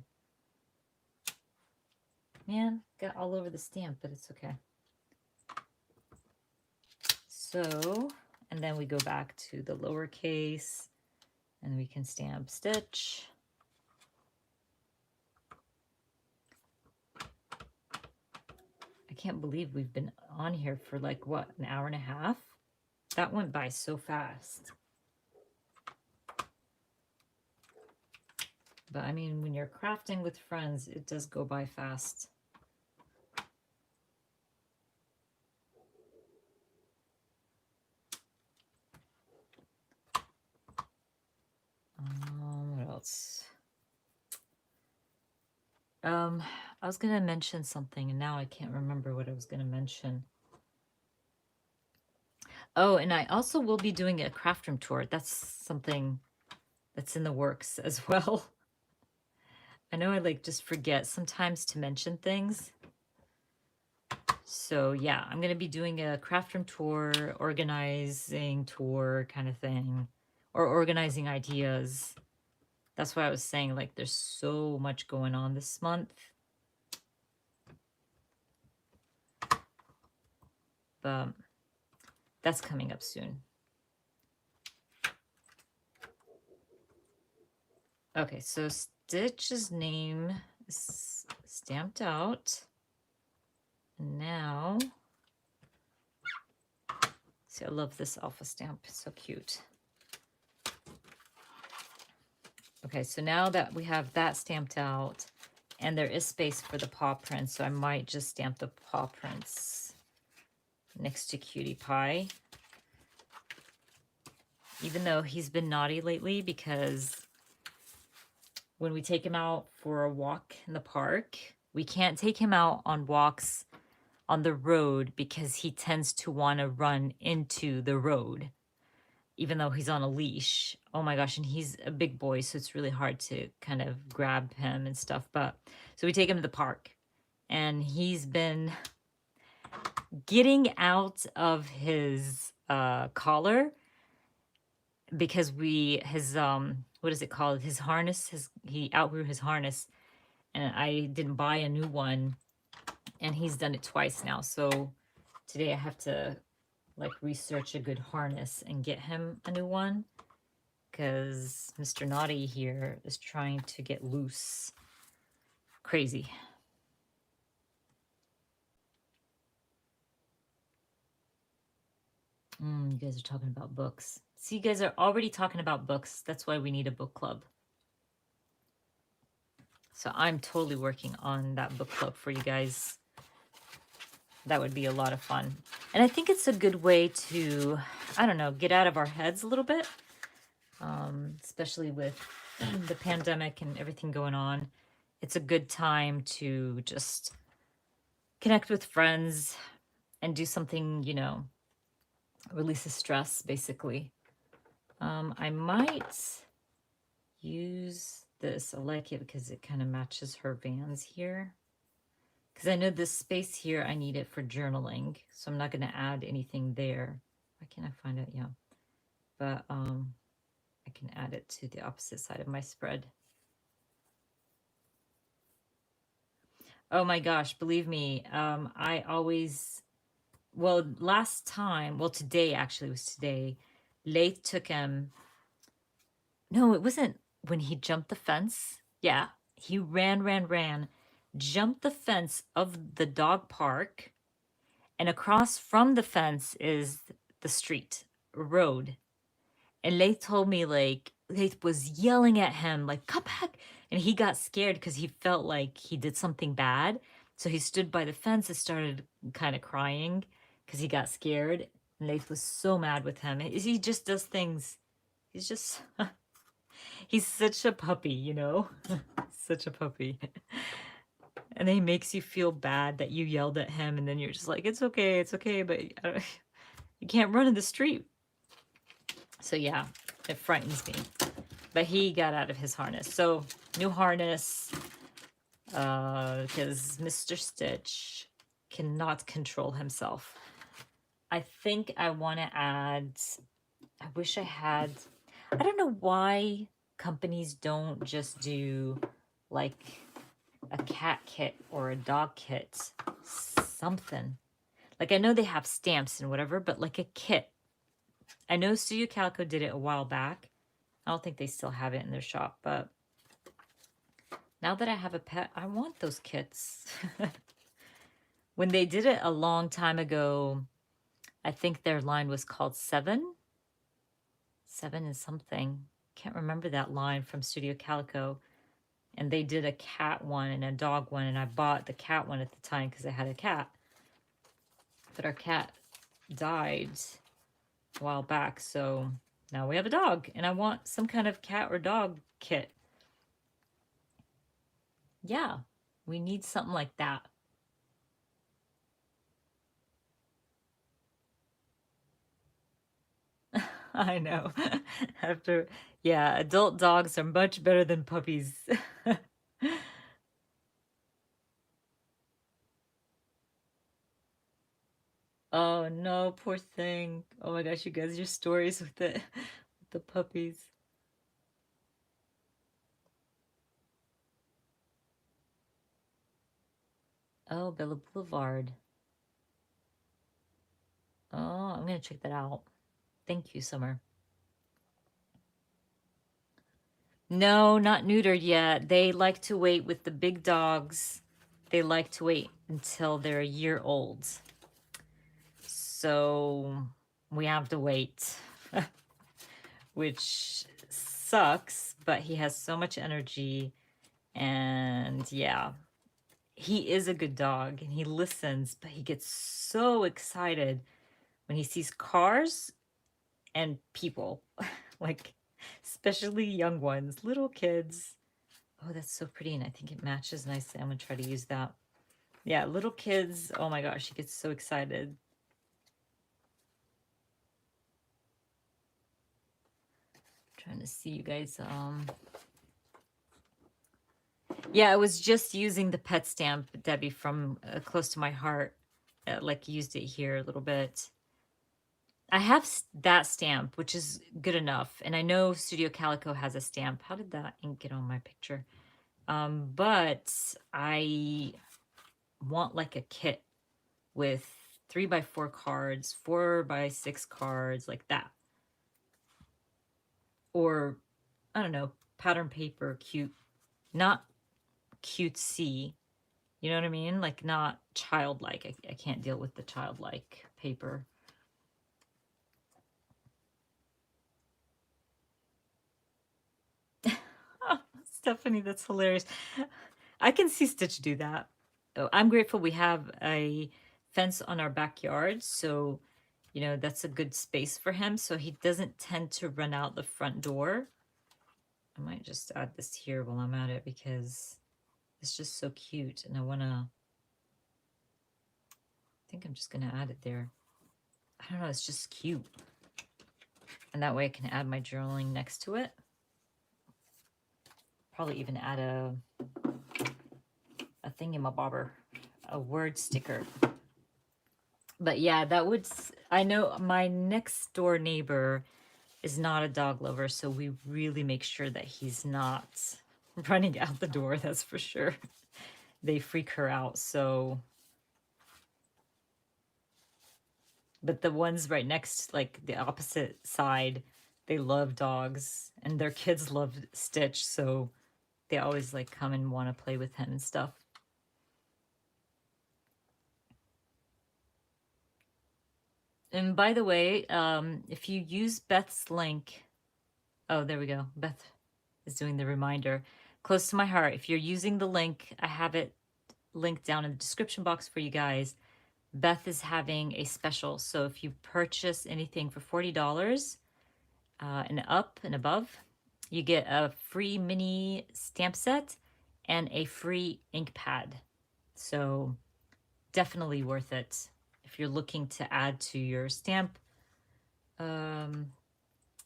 Man, got all over the stamp, but it's okay. So, and then we go back to the lowercase and we can stamp stitch. I can't believe we've been on here for like, what, an hour and a half? That went by so fast. But I mean, when you're crafting with friends, it does go by fast. What else? I was going to mention something, and now I can't remember what I was going to mention. Oh, and I also will be doing a craft room tour. That's something that's in the works as well. I know I like just forget sometimes to mention things. So yeah, I'm going to be doing a craft room tour, organizing tour kind of thing or organizing ideas. That's why I was saying, like, there's so much going on this month. But that's coming up soon. Okay, so Stitch's name is stamped out. And now, see, I love this alpha stamp. It's so cute. Okay, so now that we have that stamped out, and there is space for the paw prints, so I might just stamp the paw prints next to Cutie Pie. Even though he's been naughty lately, because when we take him out for a walk in the park, we can't take him out on walks on the road because he tends to want to run into the road, even though he's on a leash. Oh my gosh, and he's a big boy, so it's really hard to kind of grab him and stuff. But so we take him to the park, and he's been getting out of his collar because his what is it called? His harness, he outgrew his harness, and I didn't buy a new one, and he's done it twice now. So today I have to like research a good harness and get him a new one, because Mr. Naughty here is trying to get loose. Crazy. You guys are talking about books. See, you guys are already talking about books. That's why we need a book club. So I'm totally working on that book club for you guys. That would be a lot of fun. And I think it's a good way to, I don't know, get out of our heads a little bit, especially with the pandemic and everything going on. It's a good time to just connect with friends and do something, you know, release the stress, basically. I might use this. I like it because it kind of matches her Vans here. Because I know this space here, I need it for journaling. So I'm not going to add anything there. Why can't I find it? Yeah. But I can add it to the opposite side of my spread. Oh my gosh, believe me, I always, well, last time, well, today actually was today, Leith took him, no, it wasn't when he jumped the fence. Yeah, he ran, jumped the fence of the dog park, and across from the fence is the street, road. And Leith told me, like, Leith was yelling at him, like, come back. And he got scared because he felt like he did something bad. So he stood by the fence and started kind of crying because he got scared. And Leith was so mad with him. He just does things. He's just, he's such a puppy, you know? Such a puppy. And then he makes you feel bad that you yelled at him. And then you're just like, it's okay, but you can't run in the street. So yeah, it frightens me. But he got out of his harness. So new harness, because Mr. Stitch cannot control himself. I think I want to add, I wish I had, I don't know why companies don't just do like a cat kit or a dog kit, something. Like I know they have stamps and whatever, but like a kit. I know Studio Calico did it a while back. I don't think they still have it in their shop, but now that I have a pet, I want those kits. When they did it a long time ago, I think their line was called Seven. Seven and something. Can't remember that line from Studio Calico. And they did a cat one and a dog one, and I bought the cat one at the time because I had a cat. But our cat died a while back, so now we have a dog, and I want some kind of cat or dog kit. Yeah, we need something like that. I know. After, yeah, adult dogs are much better than puppies. Oh no, poor thing. Oh my gosh, you guys, your stories with The puppies. Oh, Bella Boulevard. Oh, I'm gonna check that out. Thank you, Summer. No, not neutered yet. They like to wait with the big dogs. They like to wait until they're a year old. So we have to wait, which sucks, but he has so much energy. And yeah, he is a good dog and he listens, but he gets so excited when he sees cars and people, like especially young ones, little kids. Oh, that's so pretty, and I think it matches nicely. I'm gonna try to use that. Yeah, little kids. Oh my gosh, he gets so excited. Trying to see you guys. Yeah, I was just using the pet stamp, Debbie, from close to my heart. Like used it here a little bit. I have that stamp, which is good enough. And I know Studio Calico has a stamp. How did that ink get on my picture? But I want like a kit with 3x4 cards, 4x6 cards, like that. Or, I don't know, pattern paper, cute, not cutesy. You know what I mean? Like not childlike. I can't deal with the childlike paper. Oh, Stephanie, that's hilarious. I can see Stitch do that. Oh, I'm grateful we have a fence on our backyard, so you know that's a good space for him, so he doesn't tend to run out the front door. I might just add this here while I'm at it because it's just so cute, and I think I'm just gonna add it there. I don't know, it's just cute, and that way I can add my journaling next to it. Probably even add a thingamabobber, a word sticker. But yeah, that would, I know my next door neighbor is not a dog lover, so we really make sure that he's not running out the door, that's for sure. They freak her out, so. But the ones right next, like the opposite side, they love dogs, and their kids love Stitch, so they always like come and want to play with him and stuff. And by the way, if you use Beth's link, oh, there we go. Beth is doing the reminder. Close to my heart. If you're using the link, I have it linked down in the description box for you guys. Beth is having a special. So if you purchase anything for $40 and up and above, you get a free mini stamp set and a free ink pad. So definitely worth it if you're looking to add to your stamp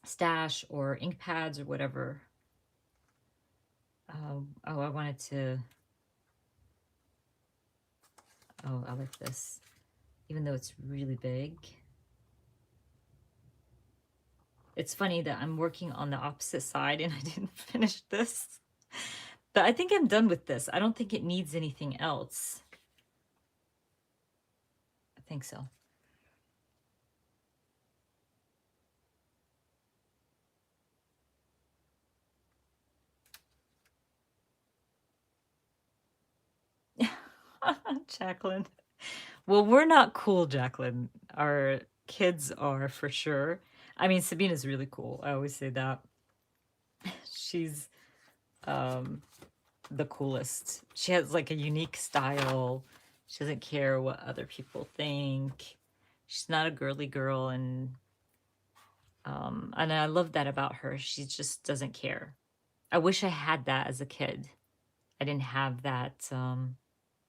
stash or ink pads or whatever. Oh, I wanted to. Oh, I like this, even though it's really big. It's funny that I'm working on the opposite side and I didn't finish this. But I think I'm done with this. I don't think it needs anything else. I think so. Jacqueline. Well, we're not cool, Jacqueline. Our kids are for sure. I mean, Sabine is really cool. I always say that. She's the coolest. She has like a unique style. She doesn't care what other people think. She's not a girly girl, and I love that about her. She just doesn't care. I wish I had that as a kid. I didn't have that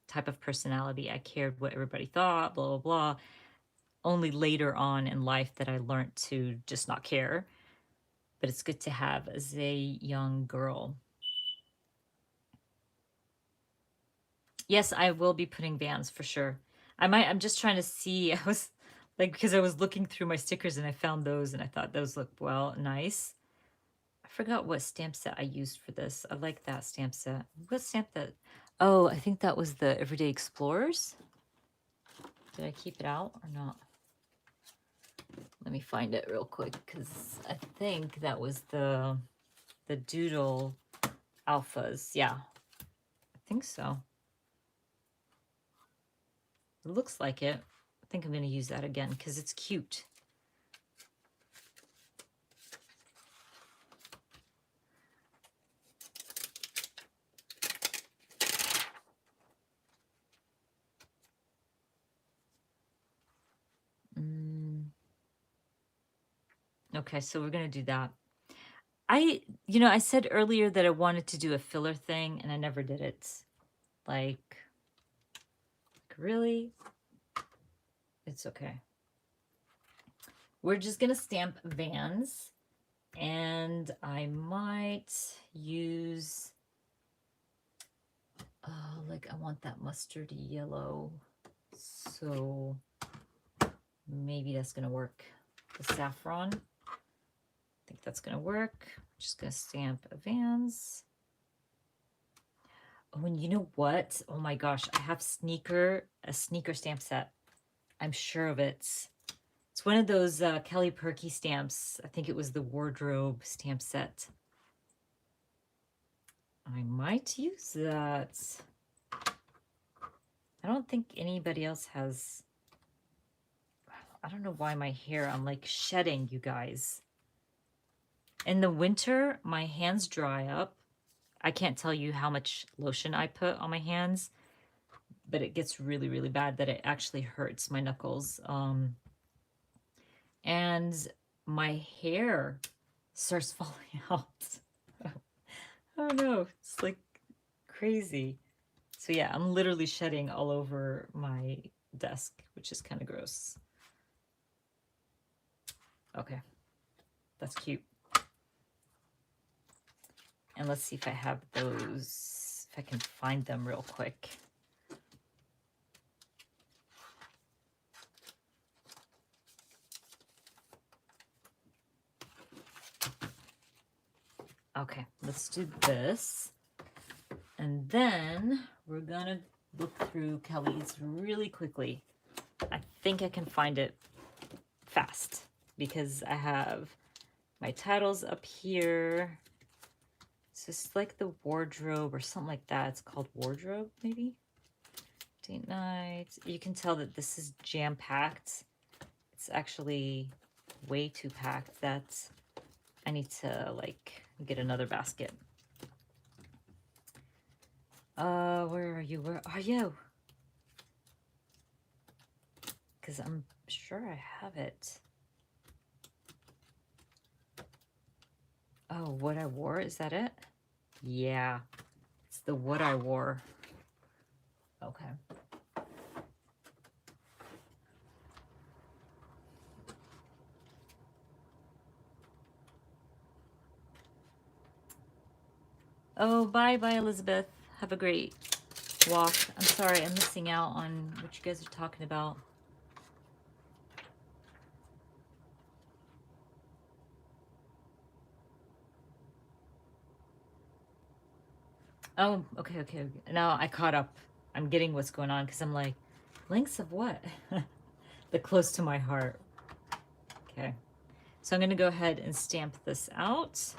type of personality. I cared what everybody thought, blah, blah, blah. Only later on in life that I learned to just not care. But it's good to have as a young girl. Yes, I will be putting Vans for sure. I'm just trying to see. I was Like, because I was looking through my stickers and I found those and I thought those looked, well, nice. I forgot what stamp set I used for this. I like that stamp set. What stamp that? Oh, I think that was the Everyday Explorers. Did I keep it out or not? Let me find it real quick because I think that was the Doodle Alphas. Yeah, I think so. It looks like it. I think I'm going to use that again because it's cute. Okay, so we're going to do that. I said earlier that I wanted to do a filler thing and I never did it. Like really? It's okay. We're just going to stamp Vans and I might use, like I want that mustardy yellow. So maybe that's going to work. The saffron. I think that's going to work. Just going to stamp Vans. Oh, and you know what? Oh my gosh, I have a sneaker stamp set. I'm sure of it. It's one of those Kelly Perky stamps. I think it was the wardrobe stamp set. I might use that. I don't think anybody else has. I don't know why my hair, I'm like shedding, you guys. In the winter, my hands dry up. I can't tell you how much lotion I put on my hands, but it gets really, really bad that it actually hurts my knuckles. And my hair starts falling out. I don't know. It's like crazy. So yeah, I'm literally shedding all over my desk, which is kind of gross. Okay, that's cute. And let's see if I have those, if I can find them real quick. Okay, let's do this. And then we're gonna look through Kelly's really quickly. I think I can find it fast because I have my titles up here. It's just like the wardrobe or something like that. It's called wardrobe, maybe? Date night. You can tell that this is jam-packed. It's actually way too packed. That I need to like get another basket. Where are you? Where are you? Because I'm sure I have it. Oh, what I wore, is that it? Yeah, it's the what I wore. Okay. Oh, bye, Elizabeth. Have a great walk. I'm sorry, I'm missing out on what you guys are talking about. Oh, okay. Now I caught up. I'm getting what's going on because I'm like, links of what? The close to my heart. Okay. So I'm going to go ahead and stamp this out.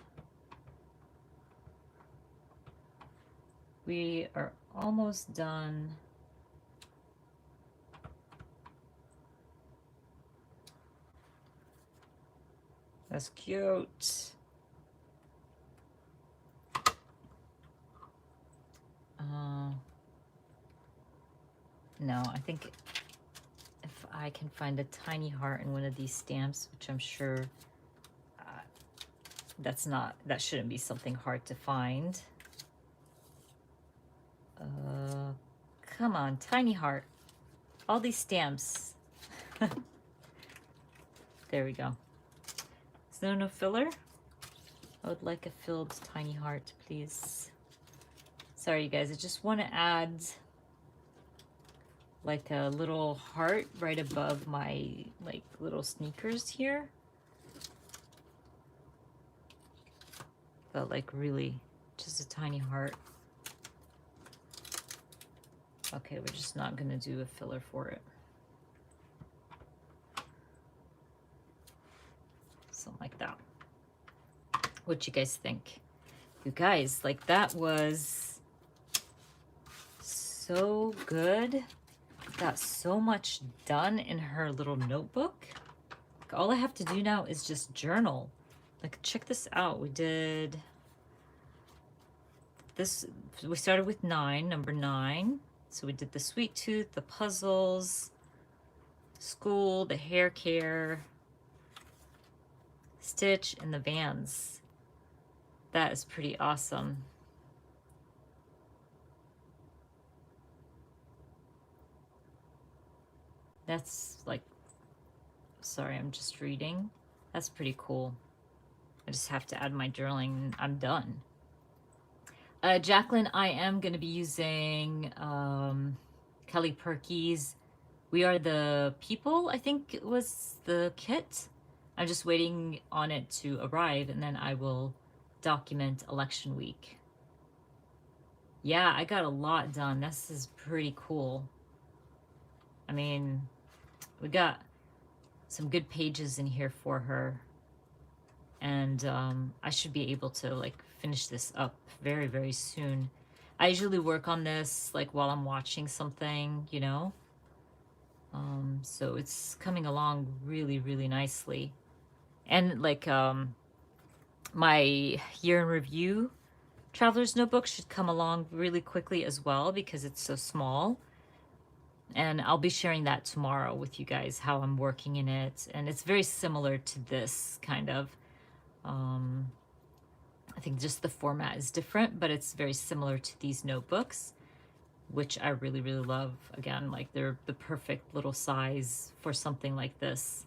We are almost done. That's cute. No, I think if I can find a tiny heart in one of these stamps, which I'm sure that shouldn't be something hard to find. Come on, tiny heart. All these stamps. There we go. Is there no filler? I would like a filled tiny heart, please. Sorry, you guys. I just want to add like a little heart right above my like little sneakers here. But like really just a tiny heart. Okay, we're just not gonna do a filler for it. Something like that. What you guys think? You guys, like that was so good. Got so much done in her little notebook. All I have to do now is just journal. Like, check this out. We did this, we started with 9, number 9. So we did the sweet tooth, the puzzles, school, the hair care, Stitch, and the Vans. That is pretty awesome. That's like, sorry, I'm just reading. That's pretty cool. I just have to add my journaling and I'm done. Jacqueline, I am going to be using Kelly Perky's We Are the People, I think it was the kit. I'm just waiting on it to arrive and then I will document election week. Yeah, I got a lot done. This is pretty cool. I mean, we got some good pages in here for her. And I should be able to like finish this up very, very soon. I usually work on this like while I'm watching something, you know. So it's coming along really, really nicely. And like my year in review traveler's notebook should come along really quickly as well because it's so small. And I'll be sharing that tomorrow with you guys, how I'm working in it. And it's very similar to this kind of. I think just the format is different, but it's very similar to these notebooks, which I really, really love. Again, like they're the perfect little size for something like this.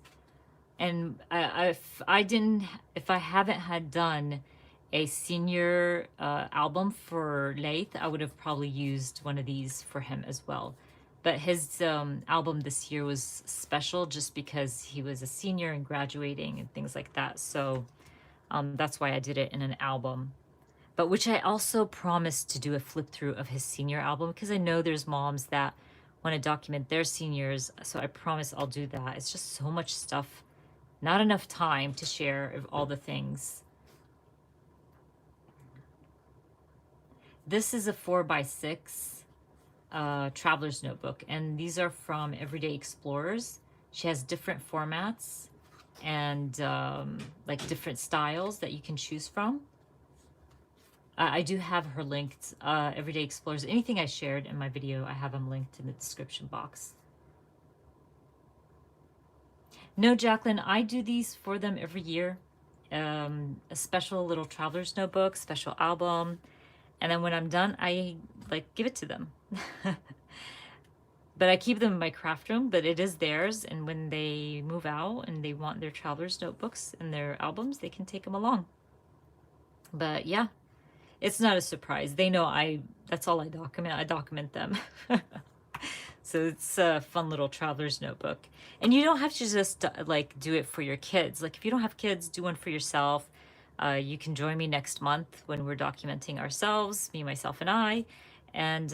And if I haven't had done a senior album for Leith, I would have probably used one of these for him as well. But his album this year was special just because he was a senior and graduating and things like that. So that's why I did it in an album. But which I also promised to do a flip through of his senior album because I know there's moms that want to document their seniors. So I promise I'll do that. It's just so much stuff. Not enough time to share of all the things. This is a 4x6 traveler's notebook, and these are from Everyday Explorers. She has different formats and like different styles that you can choose from. I do have her linked, Everyday Explorers. Anything I shared in my video, I have them linked in the description box. No, Jacqueline, I do these for them every year. A special little traveler's notebook, special album. And then when I'm done, I like give it to them. But I keep them in my craft room, but it is theirs. And when they move out and they want their traveler's notebooks and their albums, they can take them along. But yeah, it's not a surprise. They know that's all I document. I document them. So it's a fun little traveler's notebook. And you don't have to just like do it for your kids. Like if you don't have kids, do one for yourself. You can join me next month when we're documenting ourselves, me, myself, and I. And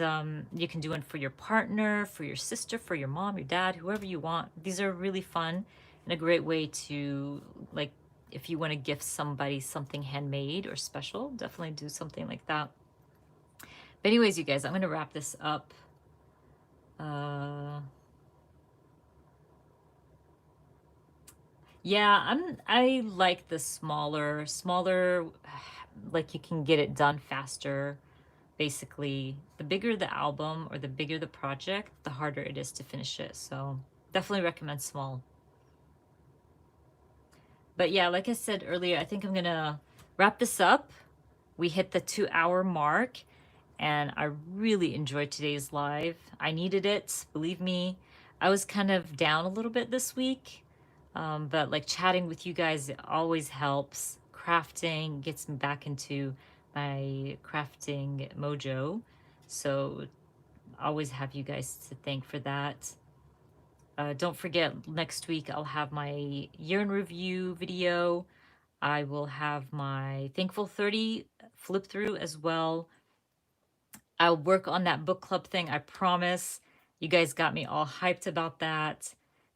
you can do one for your partner, for your sister, for your mom, your dad, whoever you want. These are really fun and a great way to, like, if you want to gift somebody something handmade or special, definitely do something like that. But anyways, you guys, I'm going to wrap this up. Yeah, I like the smaller, like you can get it done faster. Basically, the bigger the album or the bigger the project, the harder it is to finish it. So definitely recommend small. But yeah, like I said earlier, I think I'm gonna wrap this up. We hit the 2-hour mark and I really enjoyed today's live. I needed it, believe me. I was kind of down a little bit this week, but like chatting with you guys always helps. Crafting gets me back into my crafting mojo. So I always have you guys to thank for that. Don't forget, next week I'll have my year in review video. I will have my Thankful 30 flip through as well. I'll work on that book club thing, I promise. You guys got me all hyped about that.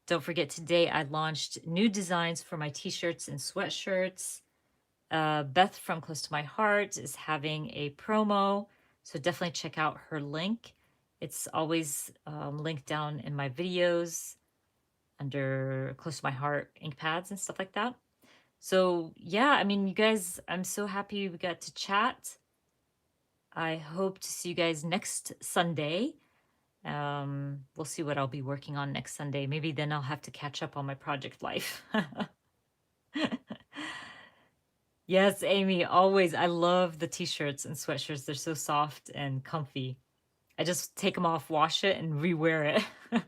Don't forget, today I launched new designs for my t-shirts and sweatshirts. Beth from Close to My Heart is having a promo, so definitely check out her link. It's always linked down in my videos under Close to My Heart ink pads and stuff like that. So yeah, I mean, you guys, I'm so happy we got to chat. I hope to see you guys next Sunday. We'll see what I'll be working on next Sunday. Maybe then I'll have to catch up on my project life. Yes, Amy, always. I love the t-shirts and sweatshirts. They're so soft and comfy. I just take them off, wash it, and rewear it.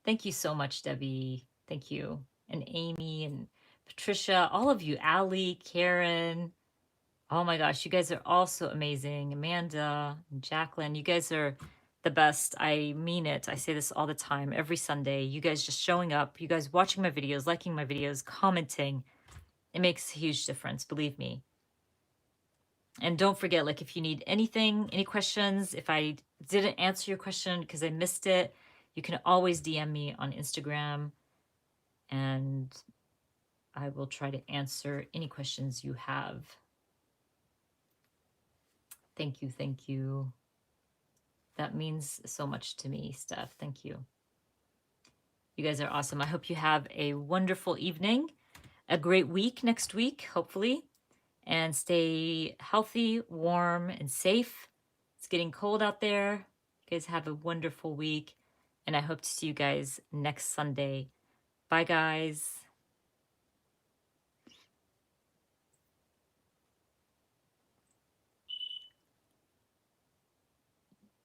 Thank you so much, Debbie. Thank you. And Amy and Patricia, all of you, Allie, Karen. Oh my gosh, you guys are all so amazing. Amanda and Jacqueline, you guys are the best. I mean it. I say this all the time, every Sunday. You guys just showing up, you guys watching my videos, liking my videos, commenting. It makes a huge difference, believe me. And don't forget, like, if you need anything, any questions, if I didn't answer your question because I missed it, you can always DM me on Instagram and I will try to answer any questions you have. Thank you. Thank you. That means so much to me, Steph. Thank you. You guys are awesome. I hope you have a wonderful evening, a great week next week, hopefully, and stay healthy, warm, and safe. It's getting cold out there. You guys have a wonderful week, and I hope to see you guys next Sunday. Bye, guys.